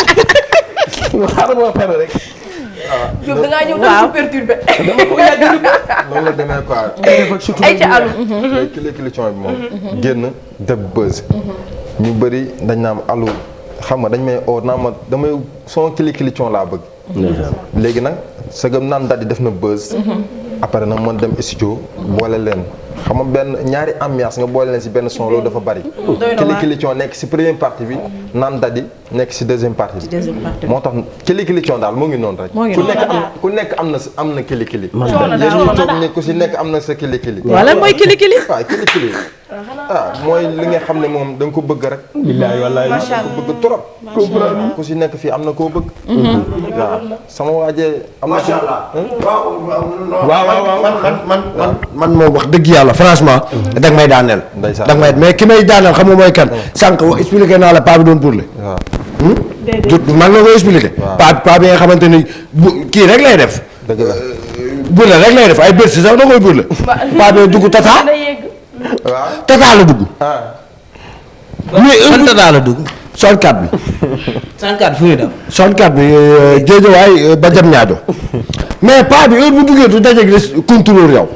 xaaral ma pare rek. Diop da ngaa ñëw dafa perturbé. dama ko yàgg noonu la demee quoi. ay ca Alou. kili con bi moom. génn def buzz. ñu bëri dañ naan Alou. xam nga dañ may oo naa ma damay son kili con laa bëgg. léegi nag sagam naan daal di def na buzz. après nag man dem studio boole leen xam nga benn ñaari ambiance nga boole leen si benn son loolu dafa bari. kili con nekk si première partie bi naan daal di nekk si deuxième partie bi. moo tax kili con daal moo ngi noonu rek. ku nekk am na kili. yéen ñuy toog ne ku si nekk am na sa kili. waaw lan mooy kili. waaw kili. mooy li nga xam ne moom da nga ko bëgg rek. billaay wallaay da nga ko bëgg trop. ku si nekk fii am na koo bëgg. waaw sama waajee am na. macha allah waaw man moom wax dëgg yàlla franchement. danga may daaneel. danga may mais ki may daaneel xam nga mooy kan. sànq expliqué naa la paa bi doon burle. waaw. man la ko expliqué. paa bi nga xamante ni kii rek lay def. dëgg la burle rek lay def ay bërsi sax da koy burle. paa bi dugg tata. tata la dugg. fan tata la dugg. 64 bi. 64 fu ñu dem. 64 bi Géejawaay ba jam ñaajo mais paa bi heure bu duggee du dajeeg contrôleur yow.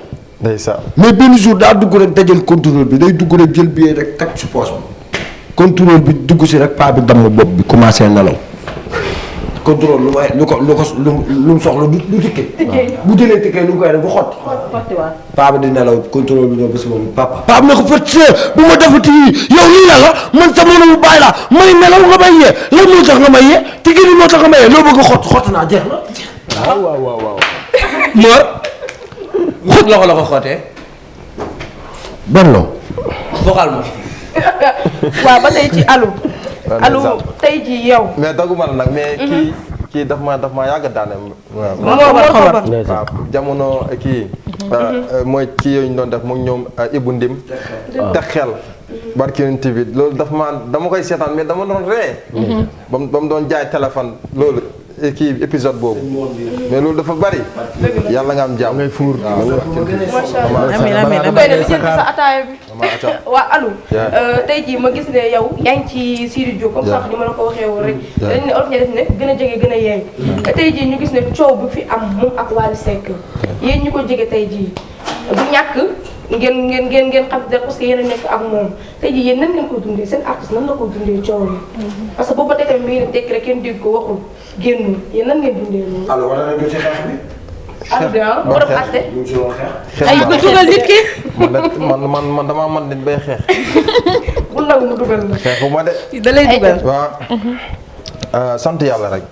ndeysaan. mais benn jour daa dugg rek dajal contrôleur bi day dugg rek jël billet rek teg ci poche bi. contrôleur bi dugg si rek paa bi damm bopp bi commencé nelaw. contrôle lu mu soxla du ticket. bu jëlee ticket lu mu koy def bu xotti. paa bi di nelaw contrôle bi ñëw ba si moom papa. paa bi ne ko fët bu ma defati yow lii la man sama mu bàyyi la may nelaw nga may yee lan moo tax nga may yee ticket bi moo tax nga may yee loo bëgg xott naa jeex na. waaw. Mor. xut loxo la ko xootee. ban loo. vocal ma. waaw ba tey ci alu. alu tey ji yow. mais daguma la nag mais kii daf ma yàgg daane. waaw jamono kii. mooy kii yooyu ñu doon def moom ñoom Ibou Ndim. te xel. barki Yonent bi loolu dama koy seetaan mais dama doon ree. ba mu doon jaay téléphone loolu. kii épisode boobu mais loolu dafa bari yàlla nga am jàmm ngay fuur amiin sa ataaya bi waa alu tey jii ma gis ne yow yaa ngi ci Sidy Diop comme sax ni ma la ko waxee woon rek dañ ne olof ña def ne gën a jege gën a yeey tey jii ñu gis ne coow bu fi am moom ak Wally Seck yéen ñu ko jege tey jii bu ñàkk ngeen xam dara parce que yéen a nekk ak moom tey jii yéen nan ngeen ko dundee seen artiste nan la ko dundee coow yi parce que boobu ba tey tamit mi ngi tekk rek kenn dégg ko waxul génnul yéen nan ngeen dundee loolu. alors war nañu ci xeex bi. allo borom atte. ay ko dugal nit ki. man damaa man nit bay xeex. bu ndaw mu dugal la. xeexu ma de. da lay dugal waaw. sant yàlla rek.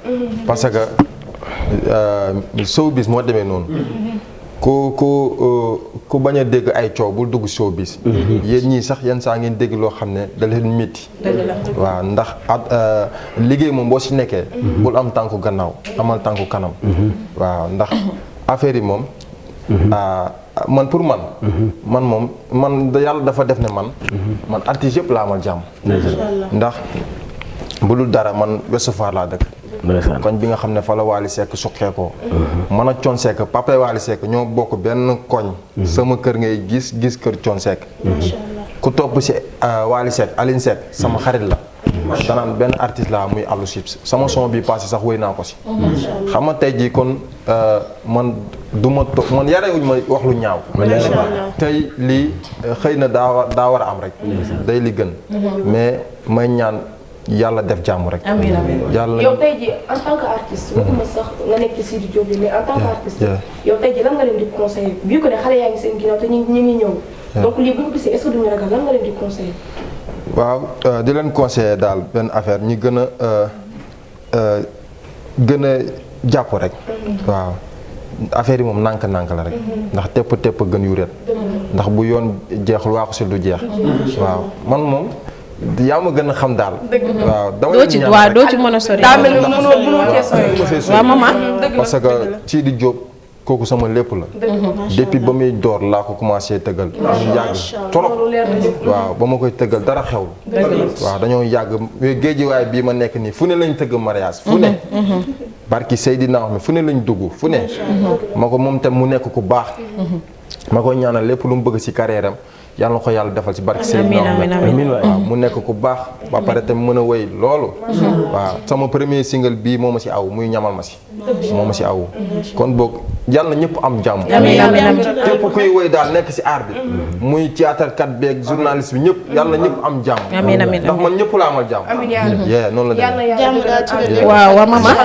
parce que showbiz moo demee noonu. ku bañ a dégg ay coow bul dugg showbiz. yéen ñii sax yenn saa ngeen dégg loo xam ne da leen métti. waaw ndax liggéey moom boo si nekkee. bul am tànku gannaaw amal tànku kanam. waaw ndax affaire yi moom. man pour man. man yàlla dafa def ne man artiste yëpp laa amal jàmm. ndax bu dul dara man Ouest Foire laa dëkk. koñ bi nga xam ne fa la Wally Seck suqee ko man ak Thione Seck papay Wally Seck ñoo bokk benn koñ sama kër ngay gis kër Thione Seck ku topp si Wally Seck Aline Seck sama xarit la danaan benn artiste la muy Alou Chips sama son bi passé sax wéy naa ko si xam nga tey jii kon man du ma toog man yarewuñ ma wax lu ñaaw tey lii xëy na daa war a am rek day li gën mais may ñaan yàlla def jàmm rek. amiin amiin yow tey jii en tant que artiste. waxuma sax nga nekk ci Sidy Diop bi mais en tant que artiste. yow tey jii lan nga leen di conseiller vu que ne xale yaa ngi seen ginnaaw te ñu ngi ñëw. donc lii bu ñu gisee est-ce que duñu ragal lan nga leen di conseiller. waaw di leen conseiller daal benn affaire ñi gën a jàpp rek. waaw affaire yi moom nànk-nànk la rek. ndax tepp gën yu ret. ndax bu yoon jeexul waa ko si du jeex. waaw man moom. yaa ma gën a xam daal. waaw doo ci mën a sori. daa mel ni mënoo cee sori. waaw maman. parce que Sidy Diop kooku sama lépp la. depuis ba muy door laa ko commencé tëggal. dañoo yàgg trop waaw ba ma koy tëggal dara xew. waaw dañoo yàgg géejiwaay bii ma nekk nii fu ne lañ tëgg mariage fu ne. barki Seydina wax mi fu ne lañ dugg fu ne. ma ko moom tam mu nekk ku baax. ma koy ñaanal lépp lu mu bëgg ci carrière am yàlla na ko yàlla defal ci barke Seydina waaw mu nekk ku baax ba pare tamit mën a wéy loolu waaw sama premier single bii moo ma ci aw muy ñamal ma ci moo ma ci aw kon boog yàlla na ñëpp am jàmm képp kuy wéy daal nekk ci art bi muy théâtre kat beeg journaliste bi ñëpp yàlla na ñëpp am jàmm ndax man ñëpp laa amal jàmm yee noonu la demee waaw waaw maman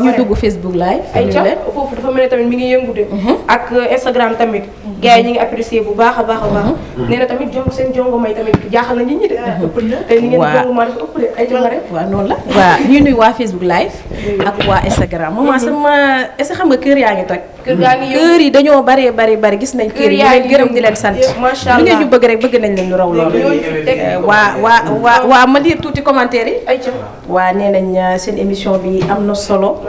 ñu dugg Facebook live ay ca foofu dafa mel ne tamit mi ngi yëngu de ak Instagram tamit gars yi ñi ngi apprécier bu baax a baax a baax nee na tamit seen jongo may tamit jaaxal na nit ñi de te ni ngeen jongo ma dafa ëpp de ay jongo rek waaw noonu la waaw ñuy nuyu waa Facebook live ak waa Instagram maman sama est-ce que xam nga kër yaa ngi toj kër yi dañoo bari gis nañ kër yi ñu leen gërëm di leen sant lu ngeen ñu bëgg rek bëgg nañ leen lu raw loolu waa ma lire tuuti commentaire yi ay ca waa nee nañ seen émission bi am na solo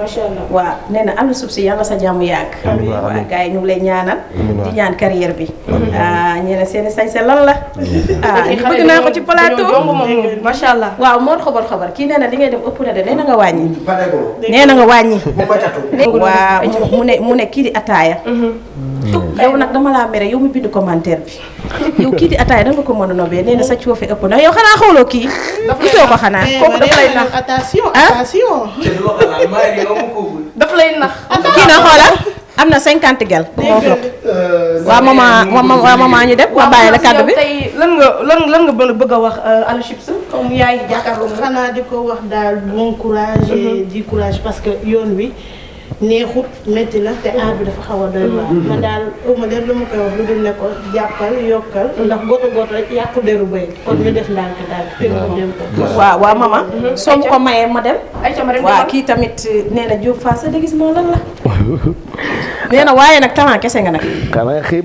waa nee na am na suuf si yàlla sa jàmm yàgg waa gars yi ñu ngi lay ñaanal di ñaan carrière bi ñee na seen sañse lan la ñu bëgg naa ko ci plateau macha allah waaw moo xabar kii nee na li ngay dem ëpp na de nee na nga wàññi nee na nga wàññi waaw mu ne kii di ataaya yow nag dama laa mere yow mu bind commentaire bi yow kii di ataaya da nga ko mën a nobee nee na sa coofe ëpp na yow xanaa xawloo kii gisoo ko xanaa kooku daf lay nax attention daf lay nax kii na xoolal am na 50 gel. waa maman ñu dem. waa bàyyi la kàddu bi tey lan nga bëgg a wax Alou Chips comme yaay jàkkaarloo. xanaa di ko wax daal bon courage et du courage parce que yoon wi neexut métti na te aar bi dafa xaw a doy waar. ma daal ma leen lu ma koy wax lu dul ne ko jàppal yokkal ndax goto rek yàqu deru bëy kon ñu def ndànk daal te ko dem ko. waaw maman soo ko mayee ma dem. ma dem waaw kii tamit nee na Diop Fall sa déguisement lan la. nee na waaye nag talent kese nga nag.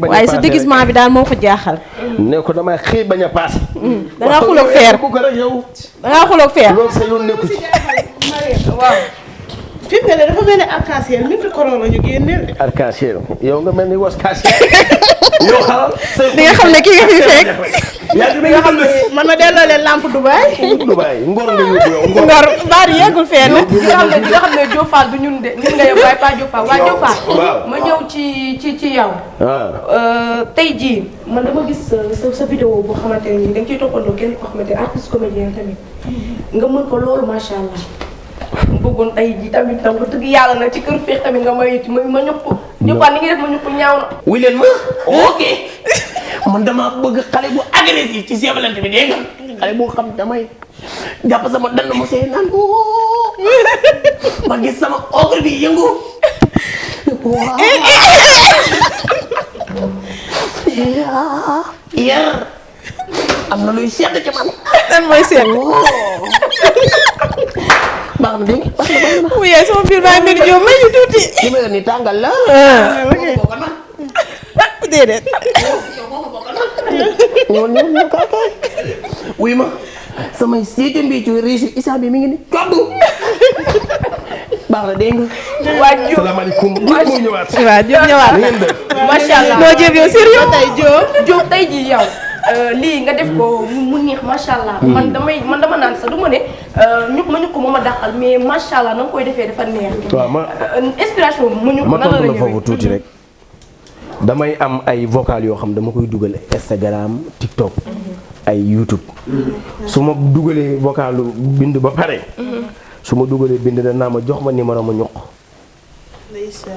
waaye sa déguisement bi daal moo ko jaaxal. ne ko damay xëy bañ a paase. da ngaa xuloog feer ku ko rek yow. da ngaa xuloog feer. loolu sa yoon nekku ci. waaw. fi mu ne dafa mel ni arc-en-ciel mi ngi korona ñu génneel. arc-en-ciel yow nga mel ni was kaasiel. yow xalal. di nga xam ne kii nga fi fekk. yaa ngi nga xam ne man ma delloo leen lampe Dubaï. ngor nga yóbbu yow ngor baari yeggul fenn. di nga xam ne Diop Fall du ñun de ñun nga yow waaye pas Diop Fall waaye Diop Fall ma ñëw ci yow. tey jii man dama gis sa vidéo boo xamante ne nii da nga ciy toppandoo kenn koo xamante ne artiste comédien tamit nga mën ko loolu macha allah. mu bëggoon tey jii tamit tam ba dëgg yàlla nag ci kër Fekh tamit nga may ma ñëpp Diop Fall ni ngi def ma ñëpp ñaaw na. wuy leen ma ok man dama bëgg xale bu agressif ci Saint-Valentin bi dégg nga xale boo xam damay jàpp sama dand ma see naan ma gis sama ogre bi yëngu yar am na luy sedd ci man. lan mooy sedd. baax na dégg nga baax na. oui sama biir maa ngi mel ni Diop may ñu tuuti. li ma yor nii tàngal la. déedéet. ñëw kay. wuy ma samay seeti mbii ci réussir isa bi mi ngi ni coddu. baax na dégg nga. waa Diop salaamaaleykum. Diop moo ñëwaat. waaw Diop ñëwaat na. macha allah noo Diop yow sérieux tey Diop tey jii yow. lii nga def ko mu neex macha allah. man dama naan sax du ma ne ñu ko moom a dàqal mais macha allah na nga koy defee dafa neex. waaw ma inspiration mu ñu ko ma nan la tontu la ñëwee foofu tuuti rek. damay am ay vocal yoo xam dama koy dugal Instagram TikTok ay YouTube. su ma dugalee vocalu bind ba pare. su ma dugalee bind na naa ma jox ma numéro ma ñuq.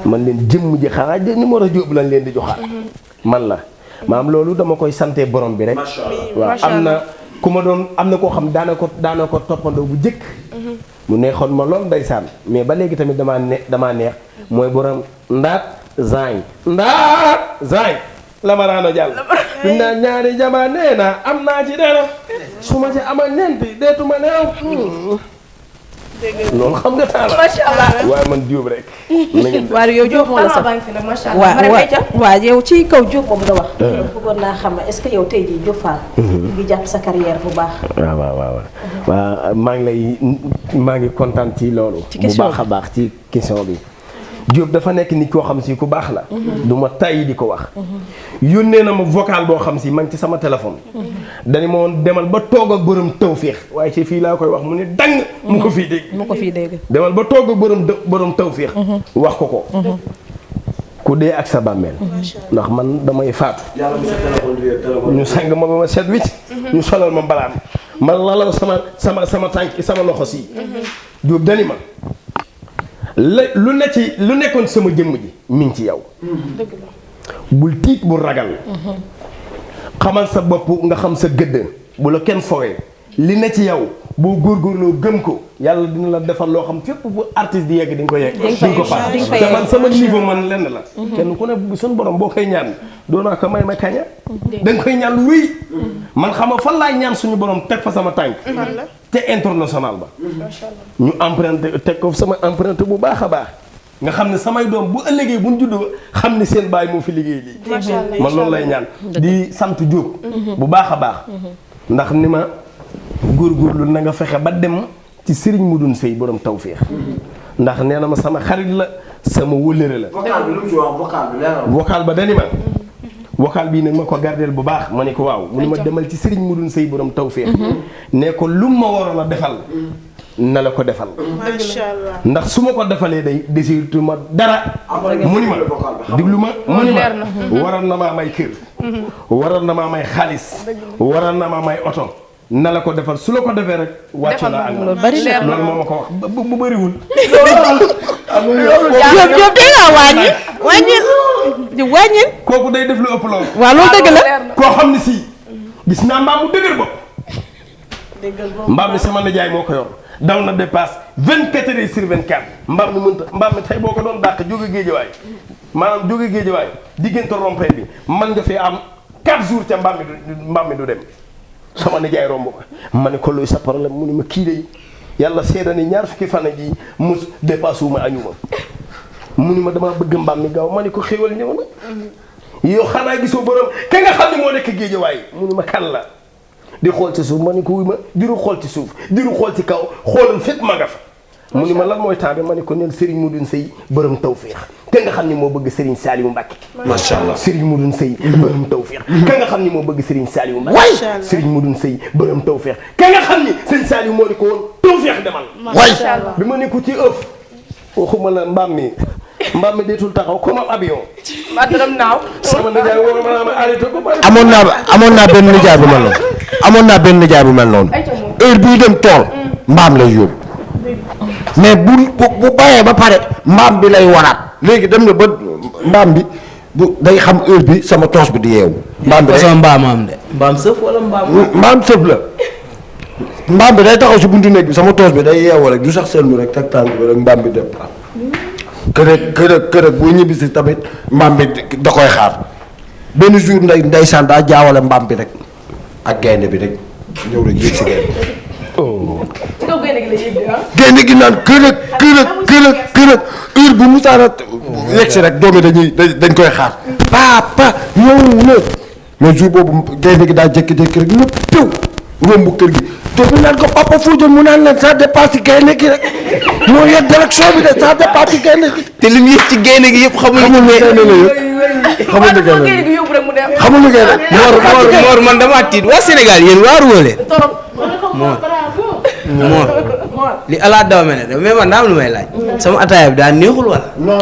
man leen jëmm ji xanaa numéro Diop lañ leen di joxaat. man la. maam loolu dama koy sante borom bi rek. waaw am na ku ma doon am na koo xam daana ko toppandoo bu jëkk mu neexoon ma lool ndeysaan mais ba léegi tamit damaa neex mooy borom ndaat zaay la ma raano jàll naa ñaari jamaa nee naa am naa ci dara su ma ci ama ñeenti deetuma neew loolu xam nga taala macha allah waaye man Diop rek waaw yow Diop moo la sax waaw yow ci kaw Diop boobu nga wax bëggoon naa xam est-ce que yow tey jii Diop Fall ngi jàpp sa carrière bu baax waaw maa ngi kontaan ci loolu bu baax a baax ci question bi Diop dafa nekk nit koo xam si ku baax la du ma tàyyi di ko wax yónnee na ma vocal boo xam si man ci sama téléphone dañu ma woon demal ba toog ak borom tawféex waaye ci fii laa koy wax mu ne dang mu ko fii dégg demal ba toog ak borom tawféex wax ko ku dee ak sa bàmmeel ndax man damay faatu ñu sang ma ba ma set wicc ñu solal ma mbalaan ma lalal sama tànk sama loxo si Diop dani ma lu nekkoon sama jëmm ji mi ngi ci yow bul tiit bul ragal xamal sa bopp nga xam sa gëdd bu la kenn fowee li ne ci yow boo góorgóorloo gëm ko yàlla dina la defal loo xam fépp bu artiste di yegg di nga ko yegg di nga ko paas te man sama niveau man lenn la kenn ku ne suñu borom boo koy ñaan doonaa ko may ma kaña da nga koy ñaan lu rëy man xam nga fan laay ñaan suñu borom teg fa sama tànk te international ba ñu emprunté teg ko sama emprunté bu baax a baax nga xam ne samay doom bu ëllëgee bu ñu juddoo xam ne seen baay moo fi liggéey lii man loolu lay ñaan di sant Diop bu baax a baax ndax ni ma góorgóorlu na nga fexe ba dem ci Serigne Moudoune Seye borom tawféex ndax nee na ma sama xarit la sama wëllëre la vocal bi lu mu ci wax vocal bi leeral vocal ba dani ma vocal bii nag ma ko gardeel bu baax ma ne ko waaw mu ne ma demal ci Serigne Moudoune Seye borom tawféex ne ko lu ma waroon a defal na la ko defal ndax su ma ko defalee day desitu ma dara mu ni ma diglu ma mu ni ma waral na maa may kër waral na maa may xaalis waral na maa may oto na la ko defal su la ko defee rek wàccu naa ak loolu bari na loolu moo ma ko wax bu bëriwul Jóob dee nga wàññil kooku day def lu ëpp loolu waaw loolu dëgg la koo xam ne si gis naa mbaam mu dëgër bopp mbaam mi sama nijaay moo ko yor daw na dépasse 24 heures sur 24 mbaam mi tey boo ko doon dàq jóge géejawaay maanaam jóge géejawaay diggante rond-point bi man nga fi am 4 jours ca mbaam mi du dem sama nijaay romb ma ne ko luy sa problème mu ni ma kii de yàlla seeda ni ñaar fukki fan ji mus dépasse wu ma añu ma mu ni ma dama bëgg mbaam mi gaaw ma ne ko xéwal ñëw na yow xanaa gisoo borom ka nga xam ne moo nekk géejawaay mu ni ma kan la di xool ci suuf ma ne ko wuy ma diru xool ci suuf diru xool ci kaw xoolal fépp ma nga fa mu ni ma lan mooy temps bi ma ne ko neel Serigne Modou Seye borom tawféex ka nga xam ni moo bëgg Serigne Saliou Mbacké macha allah Serigne Modou Seye borom tawféex ka nga xam ni moo bëgg Serigne Saliou Mbacké Serigne Modou Seye borom tawféex ka nga xam ni Serigne Saliou moo ni ko woon tawféex demal bi ma ne ko ci ëf waxuma la mbaam mi deetul taxaw comme am avion sama nijaay woo ma arrêté ko amoon naa benn nijaay bu mel noonu heure bii dem tool mbaam lay yóbbu mais bu bayee ba pare mbaam bi lay waraat léegi dem na ba mbaam bi bu day xam heure bi sama toos bi di yeewu mbaam bi façon mbaam am de mbaam sëf wala mbaam sëf la mbaam bi day taxaw si buntu néeg bi sama toos bi day yeewu rek du sax sëlmu rek teg tànk bi rek mbaam bi dem kërëg boo ñibbisi tamit mbaam bi da koy xaar benn jour ndeysaan daa jaawale mbaam bi rek ak gaynde bi rek ñëw rek yéeg si gaynde gi naan kërëg heure bu musaana yegg si rek doom yi dañ koy xaar papa ñëw na mais jour boobu gaynde gi daa jékki-jékki rek ñëpp tew romb kër gi doom bi naan ko papa foo jëm mu naan leen ça dépasse gaynde gi rek moo yor direction bi de ça dépasse gaynde gi te li mu yëg ci gaynde gi yëpp xamul ne gaynde Mor man dama tiit waa Sénégal yéen waaru woo leen Mor li ala daw me ne de mais man daa am lu may laaj sama ataaya bi daa neexul wala non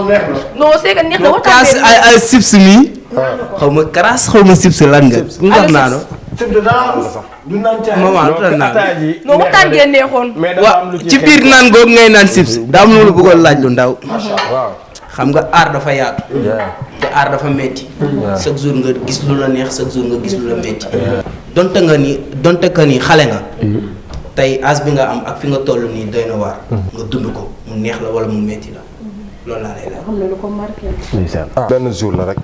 c'est que neex na kaas ay sips mi xaw ma karaas xaw ma sips lan nga lu tax naano maman lu tax naan non waxtaan ngeen neexoon waaw ci biir naan googu ngay naan sips daa am lu la bëggoon laaj lu ndaw xam nga aar dafa yaatu te aar dafa metti chaque jour nga gis lu la neex chaque jour nga gis lu la metti donte que ni xale nga tey as bi nga am ak fi nga toll nii doy na waar nga dund ko mu neex la wala mu metti la loolu laa lay laaj xam na lu ko marqué benn jour la rek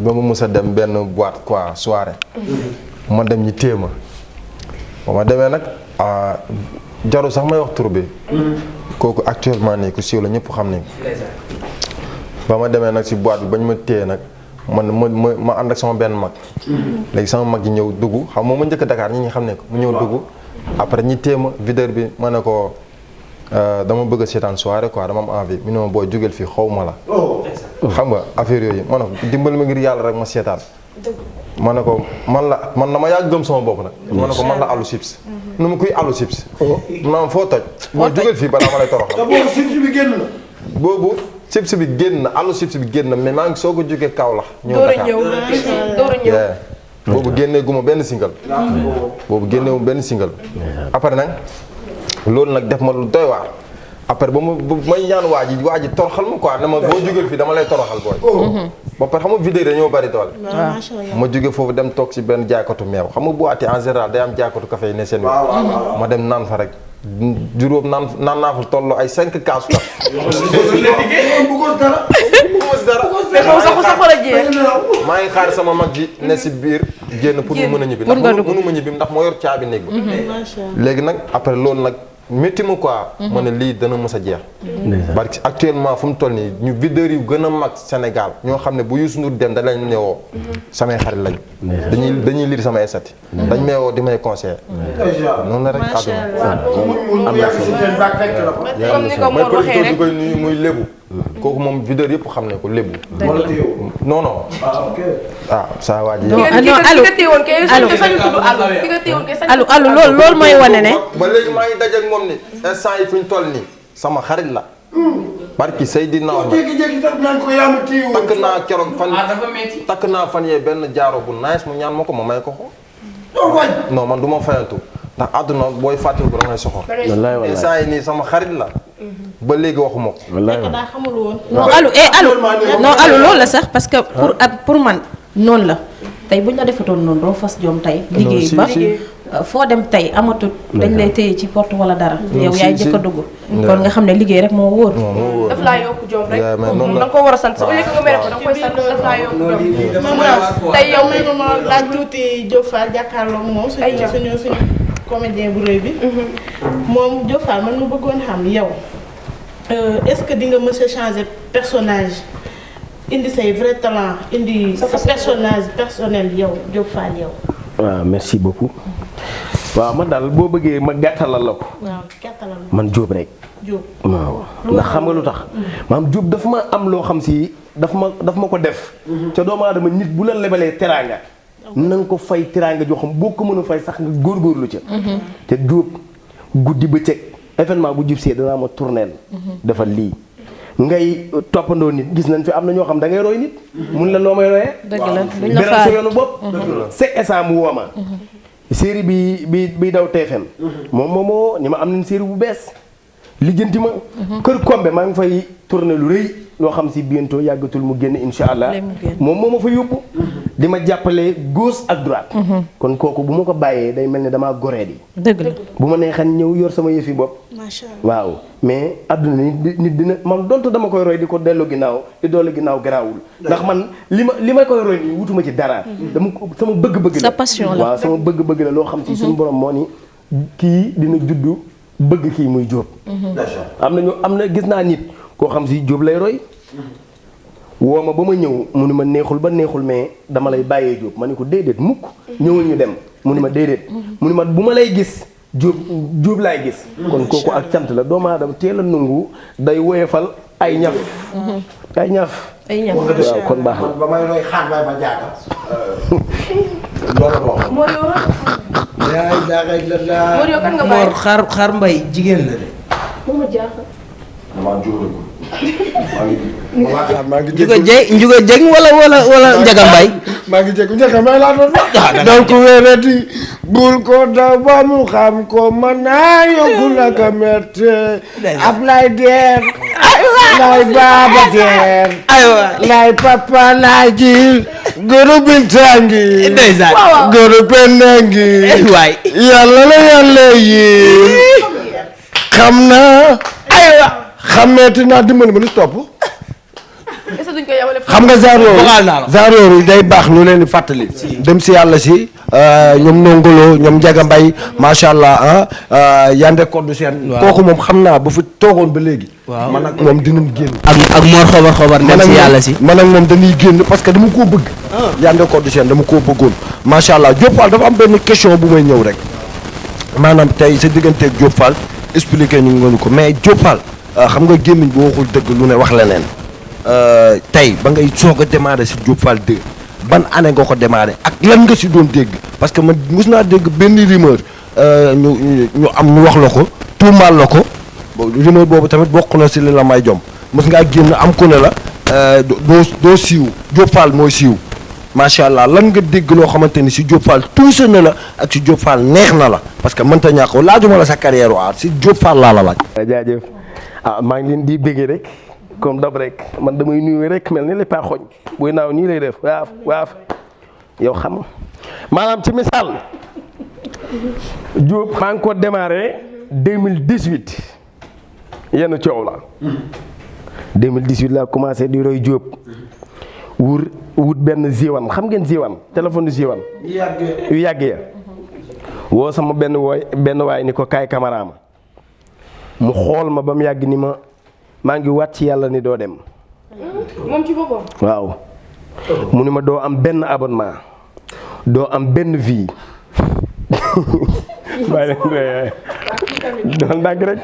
ba ma mës a dem benn boîte quoi soirée ma dem ñi téema ba ma demee nag jaru sax may wax tur bi kooku actuellement nii ku siiw la ñëpp xam nañ ba ma demee nag si boîte bi bañ ma téye nag ma ànd ak sama benn mag léegi sama mag ji ñëw dugg xam moom ma njëkk Dakar ñi xam ne ko mu ñëw dugg après ñi téema videur bi ma ne ko dama bëgg a seetaan soirée quoi dama am envie mu ne ma boo jógeel fii xaw ma la xam nga affaire yooyu ma ne ko dimbali ma ngir yàlla rek ma seetaan ma ne ko man dama yàgg gëm sama bopp nag ma ne ko man la Alou Chips nu mu kuy Alou Chips maanaam foo toj boo jógeel fii balaa ma lay toroxal boobu chips bi génn na Alou Chips bi génn na mais maa ngi soog a jógee Kaolack ñëw Dakar boobu génnee gu ma benn single après nag loolu nag def ma lu doy waar après ba may ñaan waa ji toroxal ma quoi ne ma boo jógee fii dama lay toroxal booy ba pare xam nga vidéo dañoo bari doole ma jóge foofu dem toog si benn jaaykatu meew xam nga boîte en général day am jaaykatu café yi ne seen wi ma dem naan fa rek juróom naan naa fa toll ay 5 kaasu kaf maa ngi xaar sama mag ji ne si biir génn pour mu mën a ñibbi ndax mënu ma ñibbi ndax moo yor caabi néeg ba léegi nag après loolu nag métti ma quoi ma ne lii dana mës a jeex parce que actuellement fu mu toll nii ñu videurs yu gën a mag Sénégal ñoo xam ne bu Youssou Ndour dem da lañ newoo samay xarit lañ dañuy lire samay sati dañ may woo di may conseiller noonu la rek àdduna comme ni ko Mor waxee rek koy nuyu muy lébu kooku moom videur yëpp xam ne ko lébu non non saa waa ji Alou loolu mooy wane ne ba léegi maa ngi daje ak moom ni instant yi fu ñu toll nii sama xarit la barki Seydina takk naa keroog fan yee benn jaaro bu nice mu ñaan ma ko ma may ko non man du ma fayantu ndax àdduna booy fàttaliku da ngay soxor. wallaay wallaay saa yi nii sama xarit la. ba léegi waxuma ko. wallaay daa xamul woon. non alu loolu la sax parce que pour man noonu la tey buñ la defatoon noonu doo fas jom tey liggéey ba foo dem tey amatut dañ lay téye ci porte wala dara yow yaay jëkk a dugg kon nga xam ne liggéey rek moo wóor daf laa yokk jom rek da nga ko war a sant au lieu que nga mere ko da nga koy sant daf laa yokk jom tey yow may ma laaj tuuti Diop Fall jàkkaarloog moom suñu comédien bu rëy bi moom Diop Fall man ma bëggoon xam yow est-ce que di nga mës a changer personnage indi say vrai talent indi sa personnage personnel yow Diop Fall yow. waaw merci beaucoup waaw man daal boo bëggee ma gàttalal la ko. waaw gàttalal man Diop rek. Diop waaw ndax xam nga lu tax. maam Diop dafa ma am loo xam si daf ma ko def. ca doomu aadama nit bu la lebalee teraanga. na nga ko fay teraanga joo xam boo ko mën a fay sax nga góorgóorlu ca. te Diop guddi bëccëg événement bu jub see danaa ma tourneel. defal lii. ngay toppandoo nit gis nañ fi am na ñoo xam da ngay roy nit. mun la loo may royee. dëgg la duñ la faal sa yoonu bopp. c'est ça mu woo ma. série bi daw TFM. moom ni ma am nañ série bu bees. lijjanti ma. kër Kombe maa ngi fay tourné lu rëy loo xam si bientôt yàggatul mu génn incha allah. moom moo ma fa yóbbu. di ma jàppale gauche ak droite. kon kooku bu ma ko bàyyee day mel ni damaa goree di. dëgg la bu ma neexan ñëw yor sama yëfi bopp. macha allah waaw mais adduna nit dina man donte dama koy roy di ko dellu ginnaaw di dollu ginnaaw garaawul. ndax man li ma koy roy nii wutuma ci dara. dama sama bëgg-bëgg la sa passion la waaw sama bëgg-bëgg la loo xam si suñu borom moo ni kii dina juddu bëgg kii muy Diop. am na gis naa nit koo xam si Diop lay roy. woo ma ba ma ñëw mu ni ma neexul ba neexul mais dama lay bàyyee Diop ma ni ko déedéet mukk ñëwul ñu dem mu ni ma déedéet mu ni ma bu ma lay gis Diop laay gis kon kooku ak cant la doomu aadama teel a nangu day woyefal ay ñaf waaw kon baax na ba may roy xaar bay ba jaaga loolu moo yor Mor xaar mbay jigéen la de. moo ma jaaxal maa ngi Njuga Jeng wala Njaga Mbay. maa ngi jégu Njaga Mbay laa doon wax. donc wérati bul ko daw ba mu xam ko mën naa yóbbu la ko métti. Ablaye Der. lay Baba Der. lay Papa lay ji. góoru Bintangi. ndeysaan góoru Pendangi. waay. yàlla la yàlla yi. xam na. xammeeti naa dimbali ma lu topp. xam nga genre yooyu day baax ñu leen di fàttali. dem si yàlla si ñoom Nongolo ñoom Njaga Mbay macha allah Yande Koddu Seen. kooku moom xam naa bu fi toogoon ba léegi. waaw man ak moom dinañ génn. ak Mor xobar dem si yàlla si. man ak moom dañuy génn parce que dama koo bëgg. Yande Koddu Seen dama koo bëggoon macha allah Diop Fall dafa am benn question bu may ñëw rek maanaam tey sa digganteeg Diop Fall expliqué ñu ngi ko mais Diop Fall. xam nga gémmiñ bu waxul dëgg lu ne wax leneen tey ba ngay soog a démarré si Diop Fall 2 ban année nga ko démarré ak lan nga si doon dégg parce que man mus naa dégg benn rumeur ñu wax la ko tuumaal la ko rumeur boobu tamit bokk na si li la may jom mos ngaa génn am ku ne la doo siiw Diop Fall mooy siiw macha allah lan nga dégg loo xamante ni si Diop Fall tuuse na la ak si Diop Fall neex na la parce que mënta ñàkk laajuma la sa carrière aar si Diop Fall laa la laaj. jaajëf maa ngi leen di béggee rek comme dab rek man damay nuyu rek mel ni lépp a xoñ buy naaw nii lay def waaf yow xam maanaam ci misaal Diop maa ngi ko démarré 2018 yenn coow la 2018 laa commencé di roy Diop wut benn ziwan xam ngeen ziwan téléphone du ziwan yu yàgg ya woo sama benn waay ni ko kaay camaraama mu xool ma ba mu yàgg ni maa ngi waat ci yàlla ni doo dem. moom ci boppam. waaw mu ni ma doo am benn abonnement doo am benn vie doon ndànk rek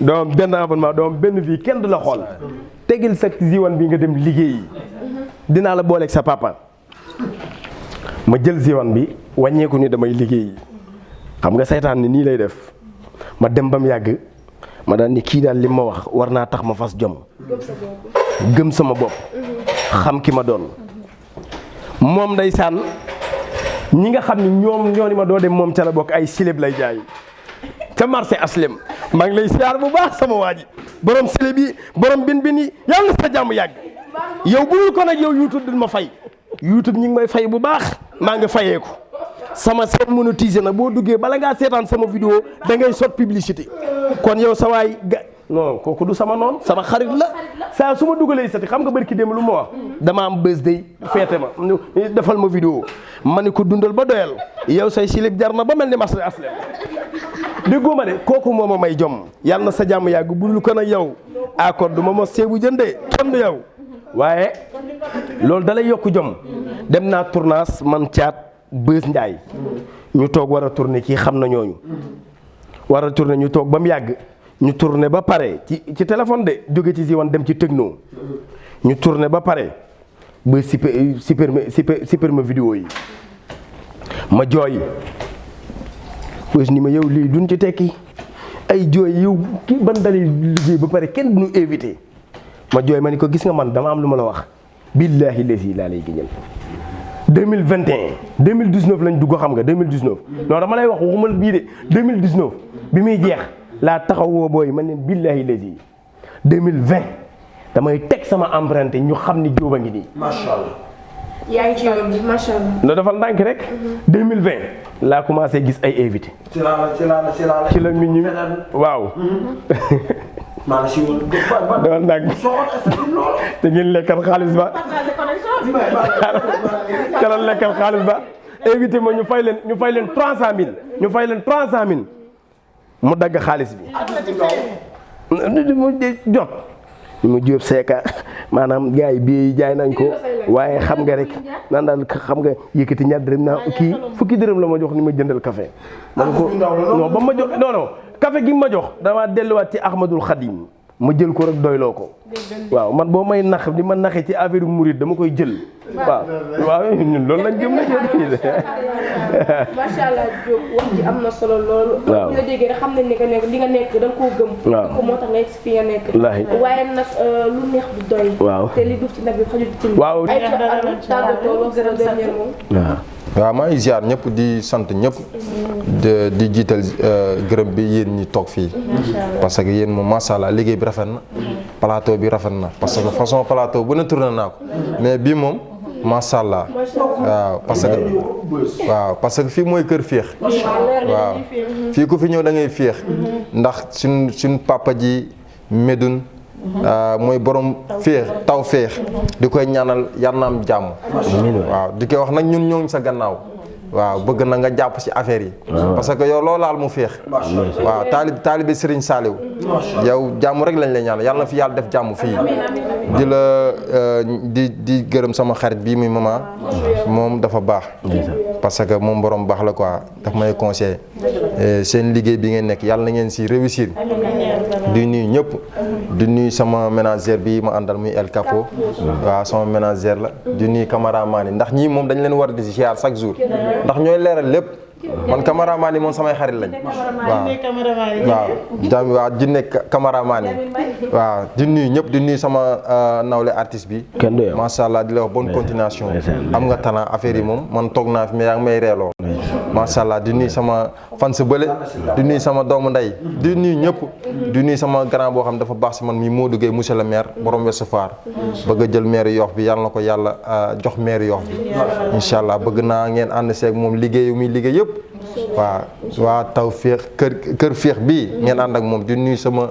doo am benn abonnement doo am benn vie kenn du la xool tegil sa ziwan bi nga dem liggéeyi dinaa la booleeg sa papa ma jël ziwan bi wàññeeku ni damay liggéeyi xam nga saytaan ni nii lay def ma dem ba mu yàgg. ma daal ni kii daal li ma wax war naa tax ma fas jom gëm sama bopp xam ki ma doon moom ndeysaan ñi nga xam ni ñoom ñoo ni ma doo dem moom ca la bokk ay silib lay jaay ca marché aslem maa ngi lay siyaar bu baax sama waa ji borom silib yi borom bin yi yàlla na sa jàmm yàgg yow bu dul ko nag yow YouTube duñ ma fay YouTube ñi ngi may fay bu baax maa ngi fayeeku sama seen monétisé na boo duggee bala ngaa seetaan sama vidéo da ngay sot publicité kon yow sa waay non kooku du sama noonu sama xarit la saa su ma dugalee sati xam nga barki dem lu ma wax dama am birthday feete ma defal ma vidéo ma ne ko dundal ba doyal yow say silib jar na ba mel ni marché aslem déggoo ma de kooku moo ma may jom yàlla na sa jàmm yàgg budul ko nag yow accord du ma mos ceebu jëndee kenn du yow waaye loolu dalay yokk jom dem naa tournage man caat Beuz Ndiaye ñu toog war a tourné kii xam na ñooñu war a tourné ñu toog ba mu yàgg ñu tourné ba pare ci téléphone de jóge ci si wan dem ci techno ñu tourné ba pare ba super ma vidéo yi ma jooy Beuz ni ma yow lii duñ ci tekki ay jooy yow kii ban dalil liggéey ba pare kenn duñu invité ma jooy ma ni ko gis nga man dama am lu ma la wax billaahi lesi laa lay géñal 2021 2019 lañ dugg xam nga 2019 non dama lay wax waxuma bii de 2019 bi muy jeex laa taxaw woo booy man leen billaahi lesi 2020 damay teg sama empreinte ñu xam ni jóoba ngi nii. macha allah. yaa ngi ci yoon bi macha allah. no defal ndànk rek. 2020 laa commencé gis ay invité. ci la nit ñi waaw. maa si woon defal ndànk te ngeen lekkal xaalis ba. keroog lekkal xaalis ba. invité ma ñu fay leen 300000 ñu fay leen 300000 mu dagg xaalis bi. mu jot. mu jóob seeka maanaam gars yi bii jaay nañ ko waaye xam nga rek naan daal xam nga yëkkati ñaar dërëm naa kii fukki dërëm la ma jox ni ma jëndal café man ko non ba ma jox non café gi ma jox dama delluwaat ci Ahmadul Khadim ma jël ko rek doyloo ko waaw man boo may nax di ma naxee ci affaire murid dama koy jël waaw ñun loolu lañ gëm na macha allah Diop wax ji am na solo loolu. waaw bu la déggee rek xam nañ ne que li nga nekk da nga koo gëm. waaw ko moo tax nga egsi fi nga nekk. waaye nag lu neex du doy. waaw te li duuf ci nag bi xajul ci. waaw ay tàggatoo wax dëgg dernier moom. waaw maa ngi ziar ñëpp di sant ñëpp di jiital gërëm bi yéen ñi toog fii parce que yéen moom macha allah liggéey bi rafet na plateau bi rafet na parce que façon plateau bu ne tourné naa ko mais bii moom macha allah waaw parce que fii mooy kër féex waaw fii ku fi ñëw da ngay féex ndax suñ papa ji Médoune mooy borom féex taw féex di koy ñaanal yar na am jàmm waaw di koy wax nag ñun ñoo ngi sa gannaaw waaw bëgg na nga jàpp ci affaire yi parce que yow loo laal mu féex waaw taalibe Serigne Saliou yow jàmm rek lañ lay ñaan yàlla na fi yàlla def jàmm fii di la di gërëm sama xarit bii muy maman moom dafa baax parce que moom borom baax la quoi daf may conseillé seen liggéey bi ngeen nekk yàlla na ngeen ci réussir di nuyu ñëpp di nuyu sama ménagère bi ma àndal muy El Capo waaw sama ménagère la di nuyu cameraman yi ndax ñii moom dañ leen war di ziar chaque jour ndax ñooy leeral lépp man cameraman yi moom samay xarit lañ waaw di nekk cameraman yi waaw di nuyu ñëpp di nuyu sama nawle artiste bi macha allah di la wax bonne continuation am nga talent affaire yi moom man toog naa fi mais yaa ngi may reeloo macha allah di nuyu sama fan sa bële di nuyu sama doomu ndey di nuyu ñëpp di nuyu sama grand boo xam dafa baax si man mi Modou Gueye monsieur le maire borom Ouest Foire bëgg a jël maire Yoff bi yàlla na ko yàlla jox maire Yoff bi incha allah bëgg naa ngeen ànd seeg moom liggéeyu muy liggéey yëpp waa taw féex kër féex bii ngeen ànd ak moom di nuyu sama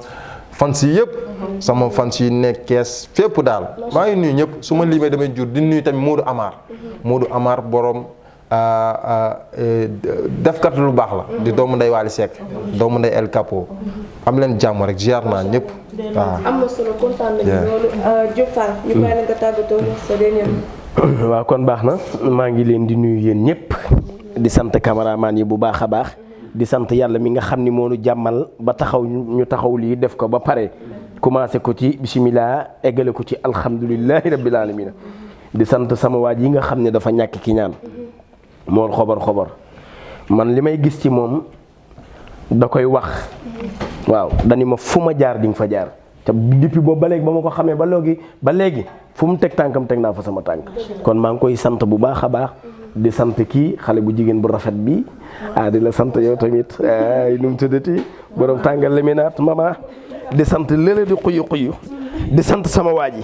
fans yi yëpp sama fans yi nekk Kees fépp daal maa ngi nuyu ñëpp su ma limee damay jur di nuyu tamit Modou Amar borom defkat lu baax la di doomu ndey Waly Seck doomu ndey El Capo am leen jàmm rek ziar naa ñëpp waaw. am na solo kontaan nañu loolu Diop Fall ñu bàyyi la nga tàggatoo sa dernier mot. waaw kon baax na maa ngi leen di nuyu yéen ñëpp di sant cameraman yi bu baax a baax di sant yàlla mi nga xam ni moo nu jàmmal ba taxaw ñu taxaw lii def ko ba pare commencé ko ci bisimilah eggale ko ci alhamdulilahi rabbil alamin di sant sama waaj yi nga xam ne dafa ñàkk ki ñaan mool xobar man li may gis ci moom da koy wax waaw dani ma fu ma jaar di nga fa jaar te depuis boobu ba léegi ba ma ko xamee ba léegi fu mu teg tànkam teg naa fa sama tànk kon maa ngi koy sant bu baax a baax di sant kii xale bu jigéen bu rafet bi di la sant yow tamit nu mu tuddati borom tàngal laminaat mama di sant lële di xuyu di sant sama waa ji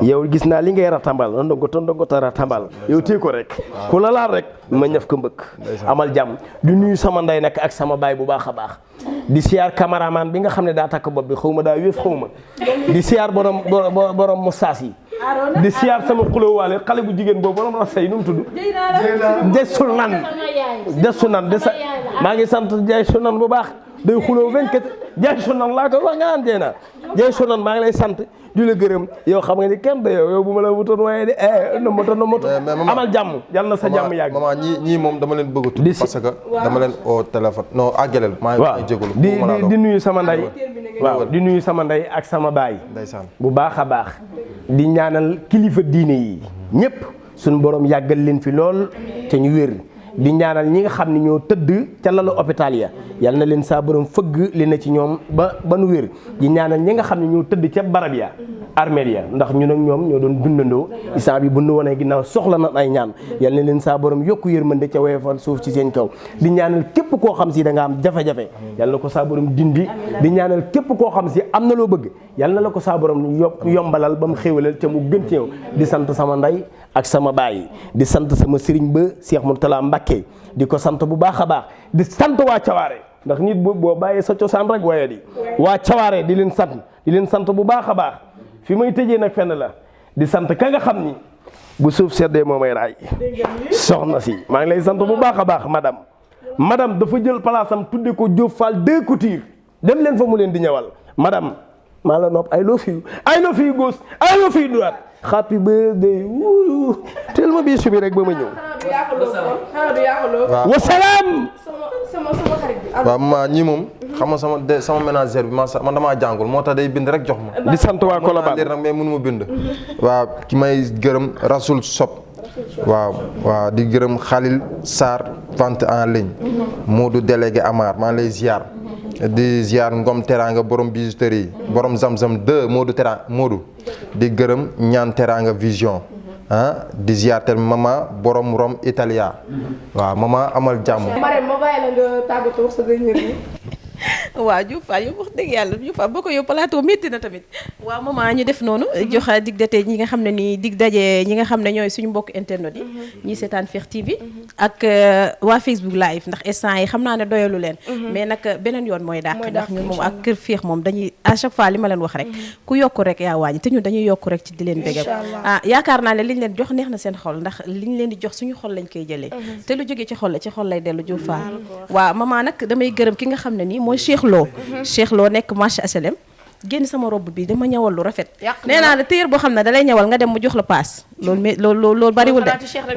yow gis naa li ngay ratambal ndongo ratambal yow téye ko rek ku la laal rek ma ñëf ko mbëkk amal jàmm di nuyu sama ndey nag ak sama baay bu baax a baax di siyaar cameraman bi nga xam ne daa takk bopp bi xaw ma daa wéef xaw ma di siyaar borom mustaas yi di siyaar sama xulóowaale xale bu jigéen boobu borom rafet yi nu mu tudd desu nan maa ngi sant jay su nan bu baax day xuloo 24 jay su nan laa ko wax nga naan jey naa jay su nan maa ngi lay sant di la gërëm yow xam nga ni kenn de yow bu ma la wutoon waaye de na moto amal jàmm yàlla na sa jàmm yàgg maman ñii moom dama leen bëgg a tudd parce que dama leen au téléphone non àggaleel maa ngi jégalu di nuyu sama ndey waaw di nuyu sama ndey ak sama baay ndeysaan bu baax a baax di ñaanal kilifa diine yi ñëpp suñu borom yàggal leen fi lool te ñu wér di ñaanal ñi nga xam ne ñoo tëdd ca lalu hôpital ya yal na leen saa borom fëgg li na ci ñoom ba nu wér di ñaanal ñi nga xam ne ñoo tëdd ca barab ya armeel ya ndax ñun ak ñoom ñoo doon dundandoo isaan bi bu nu wanee ginnaaw soxla na ay ñaan yal na leen saa borom yokku yërmande ca woyofal suuf ci seen kaw di ñaanal képp koo xam si da nga am jafe-jafe yal na ko saa borom dindi di ñaanal képp koo xam si am na loo bëgg yal na la ko saa borom yombalal ba mu xéwalal ca mu gën ci yow di sant sama ndey ak sama baay di sant sama sëriñ ba Cheikh Mourtala Mbacké di ko sant bu baax a baax di sant waa Cawaare ndax nit boo bàyyee sa cosaan rek waaye di waa Cawaare di leen sant bu baax a baax fi may tëjee nag fenn la di sant ka nga xam ni bu suuf seddee moo may raay soxna si maa ngi lay sant bu baax a baax madame dafa jël place am tudde ko Diop Fall deux coutures dem leen fa mu leen di ñëwal madame maa la nopp I love you gauche I love you droite happy birthday teel ma bii subi rek ba ma ñëw wasalaam waaw ma ñii moom xam nga sama ménagère bi man damaa jàngul moo tax day bind rek jox ma di sant waa Colobane lire nag mais mënu ma bind waaw ki may gërëm Rasoul Sop waaw di gërëm Khalil Sarr vente en ligne Modou délégué Amar maa lay ziar di ziar Ngom Teranga borom bijouterie yi borom Zamzam 2 Modou di gërëm ñaan Teranga vision di ziar tamit mama borom Rome Italia waaw mama amal jàmm. Marème ma bàyyi la nga tàggatoo sa dernier mot. waaw Diouf Fall yow wax dëgg yàlla Diouf Fall boo ko yow plateau métti na tamit waaw maman ñu def noonu jox dig date ñi nga xam ne nii dig daje ñi nga xam ne ñooy suñu mbokk internet yi ñi seetaan Fekh TV ak waa Facebook live ndax instant yi xam naa ne doyalu leen mais nag beneen yoon mooy dàq ndax ñun moom ak Kër Fekh moom dañuy à chaque fois li ma leen wax rek ku yokku rek yaa wàññi te ñun dañuy yokku rek ci di leen bégal yaakaar naa ne liñ leen jox neex na seen xol ndax liñ leen di jox suñu xol lañ koy jëlee te lu jógee ci xol la ci xol lay dellu Diouf Fall waaw maman nag damay gërëm ki nga xam ne nii mooy Cheikh Lo nekk marché HLM génn sama robe bi dama ñawal lu rafet nee naa la téer boo xam ne dalay ñawal nga dem mu jox la paas loolu bariwul de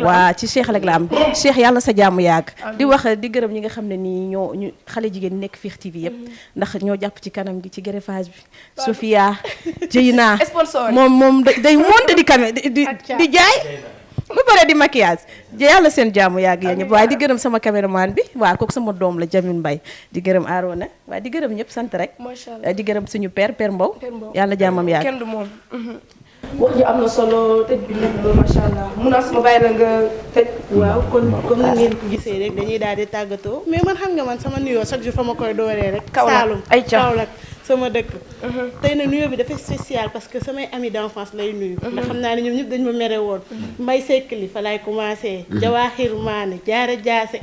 waa ci Cheikh rek la am Cheikh yàlla sa jàmm yàgg di wax di gërëm ñi nga xam ne nii ñu xale jigéen nekk Fekh TV yëpp ndax ñoo jàpp ci kanam gi ci greffage bi Sophia Jeyna moom day monte di kanam di jaay ba pare di maquillage yàlla seen jàmm yàgg ya ñëpp waaye di gërëm sama caméraman bi waaw kooku sama doom la Jamil Mbaye di gërëm Arona waaye di gërëm ñëpp sant rek di gërëm suñu père Mbow yàlla jàmmam yàgg kenn du moom wax ji am na solo tëj bi nag macha allah mun a sama bàyyi la nga tëj waaw kon comme ni ngeen ko gisee rek dañuy daal di tàggatoo mais man xam nga man sama nuyoo chaque jour fa ma koy dooree rek Saalum Kaolack sama dëkk tey nag nuyoo bi dafa spécial parce que samay amis d'enfance lay nuyu ndax xam naa ne ñoom ñëpp dañu ma mere woon Mbay Sekk li fa laay commencé Jawaaxir Maane Jaara Jaase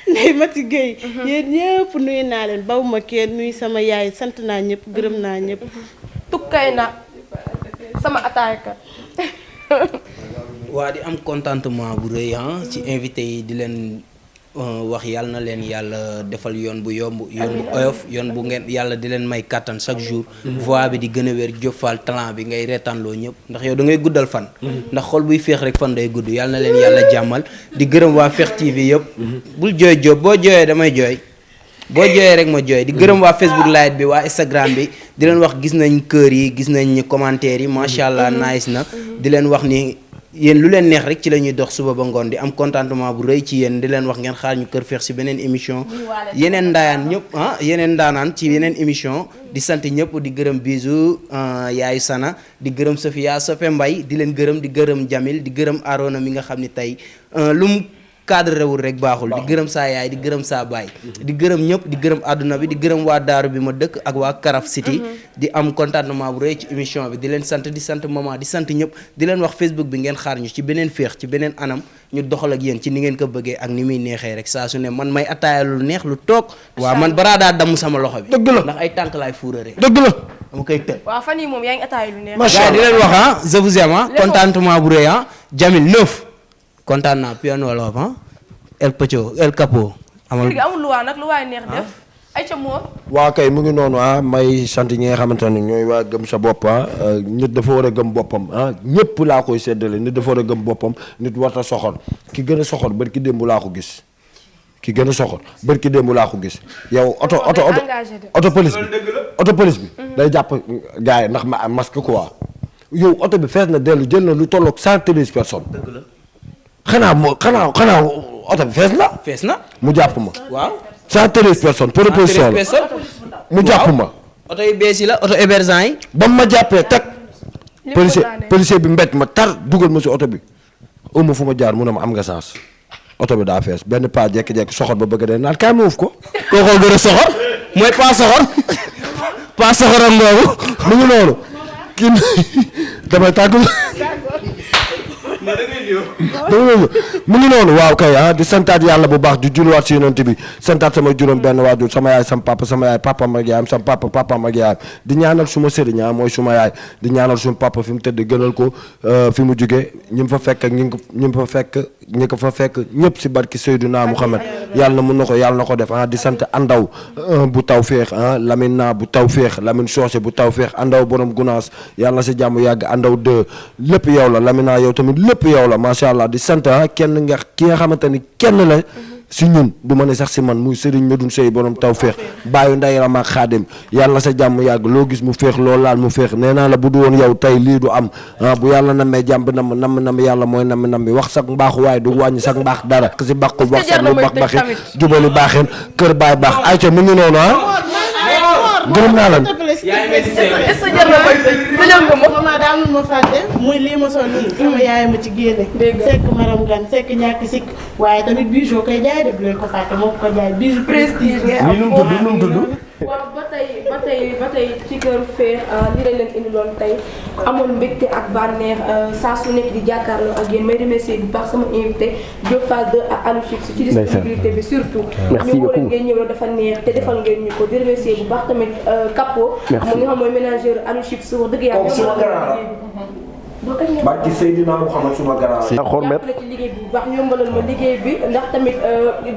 Ndey Mati Gueye yéen ñëpp nuyu naa leen baw ma kenn nuyu sama yaay sant naa ñëpp gërëm naa ñëpp tukkay na sama ataaykat waa di am contentement bu rëy ci invité yi di leen wax yàlla na leen yàlla defal yoon bu yomb yoon bu oyof yoon bu ngeen yàlla di leen may kàttan chaque jour voix bi di gën a wér Diop Fall talent bi ngay reetaanloo ñëpp ndax yow da ngay guddal fan ndax xol buy féex rek fan day gudd yàlla na leen yàlla jàmmal di gërëm waa Fekh TV yëpp bul jooy Diop boo jooyee damay jooy boo jooyee rek ma jooy di gërëm waa Facebook live bi waa Instagram bi di leen wax gis nañ kër yi gis nañ commentaire yi macha allah nice na di leen wax ni yéen lu leen neex rek ci la ñuy dox suba ba ngoon di am contentement bu rëy ci yéen di leen wax ngeen xaar ñu Kër Feex si beneen émission yeneen ndaayaan ñëpp yeneen ndaanaan ci yeneen émission di sant ñëpp di gërëm Bijou yaayu Sana di gërëm Sofia Soppe Mbay di leen gërëm di gërëm Jamil di gërëm Arona mi nga xam ni tey lu mu cadre rewul rek baaxul di gërëm saa yaay di gërëm saa baay di gërëm ñëpp di gërëm àdduna bi di gërëm waa daaru bi ma dëkk ak waa Karaf City di am contentement bu rëy ci émission bi di leen sant di sant maman di sant ñëpp di leen wax Facebook bi ngeen xaar ñu ci beneen féex ci beneen anam ñu doxal ak yéen ci ni ngeen ko bëggee ak ni muy neexee rek saa su ne man may attaaya lu neex lu toog waaw man baraa daa damm sama loxo bi dëgg la ndax ay tànk laay fuuraree dëgg la dama koy tëj waaw fan yii moom yaa ngi attaaya lu neex di leen wax je vous aime contentement bu rëy Jamil 9 kontaan naa piano loof El Pacho El Capo amul lu waa nag lu waay neex def ay ca moor waa kay mu ngi noonu may sant ñi nga xamante ne ñooy waa gëm sa bopp nit dafa war a gëm boppam ñëpp laa koy séddale nit dafa war a gëm boppam nit warta soxor ki gën a soxor bari ki démb laa ko gis ki gën a soxor bari ki démb laa ko gis yow oto police bi day jàpp gars yi ndax ma masque quoi yow oto bi fees na dellu jël na lu tolloog 113 personnes xanaa oto bi fees na mu jàpp ma waaw 113 personnes proposition la mu jàpp ma oto yu bees yi la oto hébergent yi ba ma jàppee teg policier bi mbéj ma tar dugal ma si oto bi ëmma fu ma jaar mu ne ma am nga sens oto bi daa fees benn paa jekki-jekki soxor ba bëgg a dee naan kaay ma wuuf ko kookoo gën a soxor mooy paa soxor paa soxoram boobu mu ngi noonu kii damay tàggu mu ngi noonu waaw kay di santaat yàlla bu baax di julliwaat si yonent bi santaat sama juróom benn waajur sama yaay sama yaay papa mag yaayam sama papa mag yaayam di ñaanal suma sëriñ mooy suma yaay di ñaanal suma papa fi mu tëdd gënal ko fi mu jóge ñi fa fekk ak ñi ko fa fekk ñëpp si barki Seydina Muhammad yàlla na mun na ko yàlla na ko def di sant andaw bu taw féex Lamine naa bu taw féex Lamine soose bu taw féex andaw borom gunaas yàlla na si jàmm yàgg andaw 2 lépp yow la Lamine naa yow tamit lépp yow la macha allah di sant kenn nga ki nga xamante ni kenn la si ñun du ma ne sax si man muy Serigne Medoune Sey borom taw féex bàyyi nday ram ak xaadim yàlla sa jàmm yàgg loo gis mu féex loolu laal mu féex nee naa la bu du woon yow tey lii du am bu yàlla namee jàmm bi nam yàlla mooy nam bi wax sax mbaaxu waaye du wàññi sax mbaax dara si bàqul wax sax lu baax baaxi jubali baaxeen kër baay baax ayca mu ngi noonu gërëm naa la mama daa am lu ma fàtte muy lii ma sol nii sama yaay ma ci génne sekk maram gan sekk ñàkk sikk waaye tamit Bijou koy jaay de bu leen ko fàtte moo ko jaay Bijou prestige ngay am nu mu tudd waaw ba tey ci Kër Feex li lañ leen indiloon tey amoon mbégte ak bànneex saa su nekk di jàkkaarloo ak yéen may remercier bu baax sama invité Diop Fall 2 ak Alou Chips ci disponibilité bi surtout ñu wóor ngeen ñëw dafa neex te defal ngeen ñu ko di remercier bu baax tamit Capo mu nga xam mooy ménageur Alou Chips wax dëgg yàlla barki Seydina Muhammad suma garaaw jàpp na ci liggéey bi bu baax yombalal ma liggéey bi ndax tamit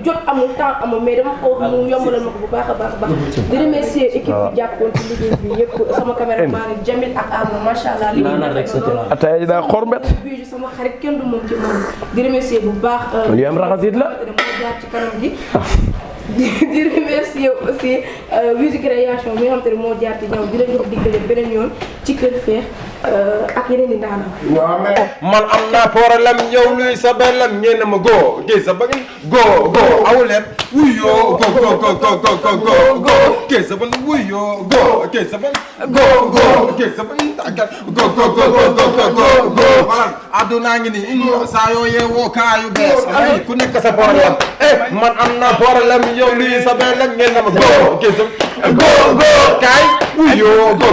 jot amul temps amul mais dama ko wax mu yombalal ma ko bu baax a baax di remercier équipe bi jàppoon ci liggéey bi yëpp sama caméraman Jamil ak Arma macha allah liggéey atay daa xormet Bijou sama xarit kenn du moom ci moom di remercier bu baax li am raxasit la moo jaar ci kanam gi di remercier aussi Wizi Création mi nga xam te ne moo jaar ci ñoom di leen jox dig daje beneen yoon ci Kër Feex ak yeneen i ndaanam. waaw mais man am naa problème yow luy sa bellam ngeen ma go kii sa bëgg go awuleen wuyo go kii sa bëgg wuyo go kii sa bëgg go kii sa bëgg tàggat go voilà adduna ngi nii saa yoo yeewoo kaayu bees ku nekk sa problème man am naa problème yow luy sa bellam ngeen ma go kii sa go kaay wuyo go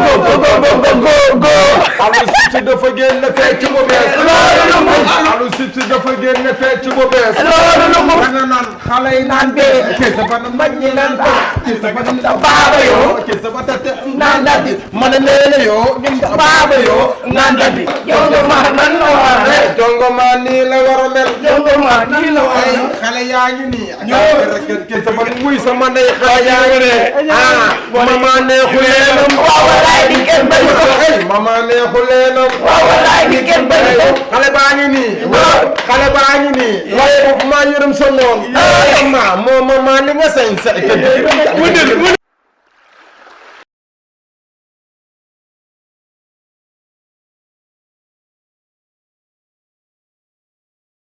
Alou Chips dafa génn fecc bu bees Alou Chips dafa génn fecc bu bees da nga naan xale yi naan bee kii sa ban mag ñi naan baa kii sa ban baaba yoo kii sa ba tete naan dadi man leele yoo ñun baaba yoo naan dadi jongo ma nan la war a jongo ma nii la war a mel jongo ma nii la war a xale yaa ngi nii ñoo rek kii sa ban muy sa man day xale yaa ngi ne mama neexu leenam waaw walaay di kenn bañ ko mama neexu leenam waaw walaay di kenn bañ ko xale baa ngi nii xale baa ngi nii waaye maa yërëm sa noon ma li nga sañ sa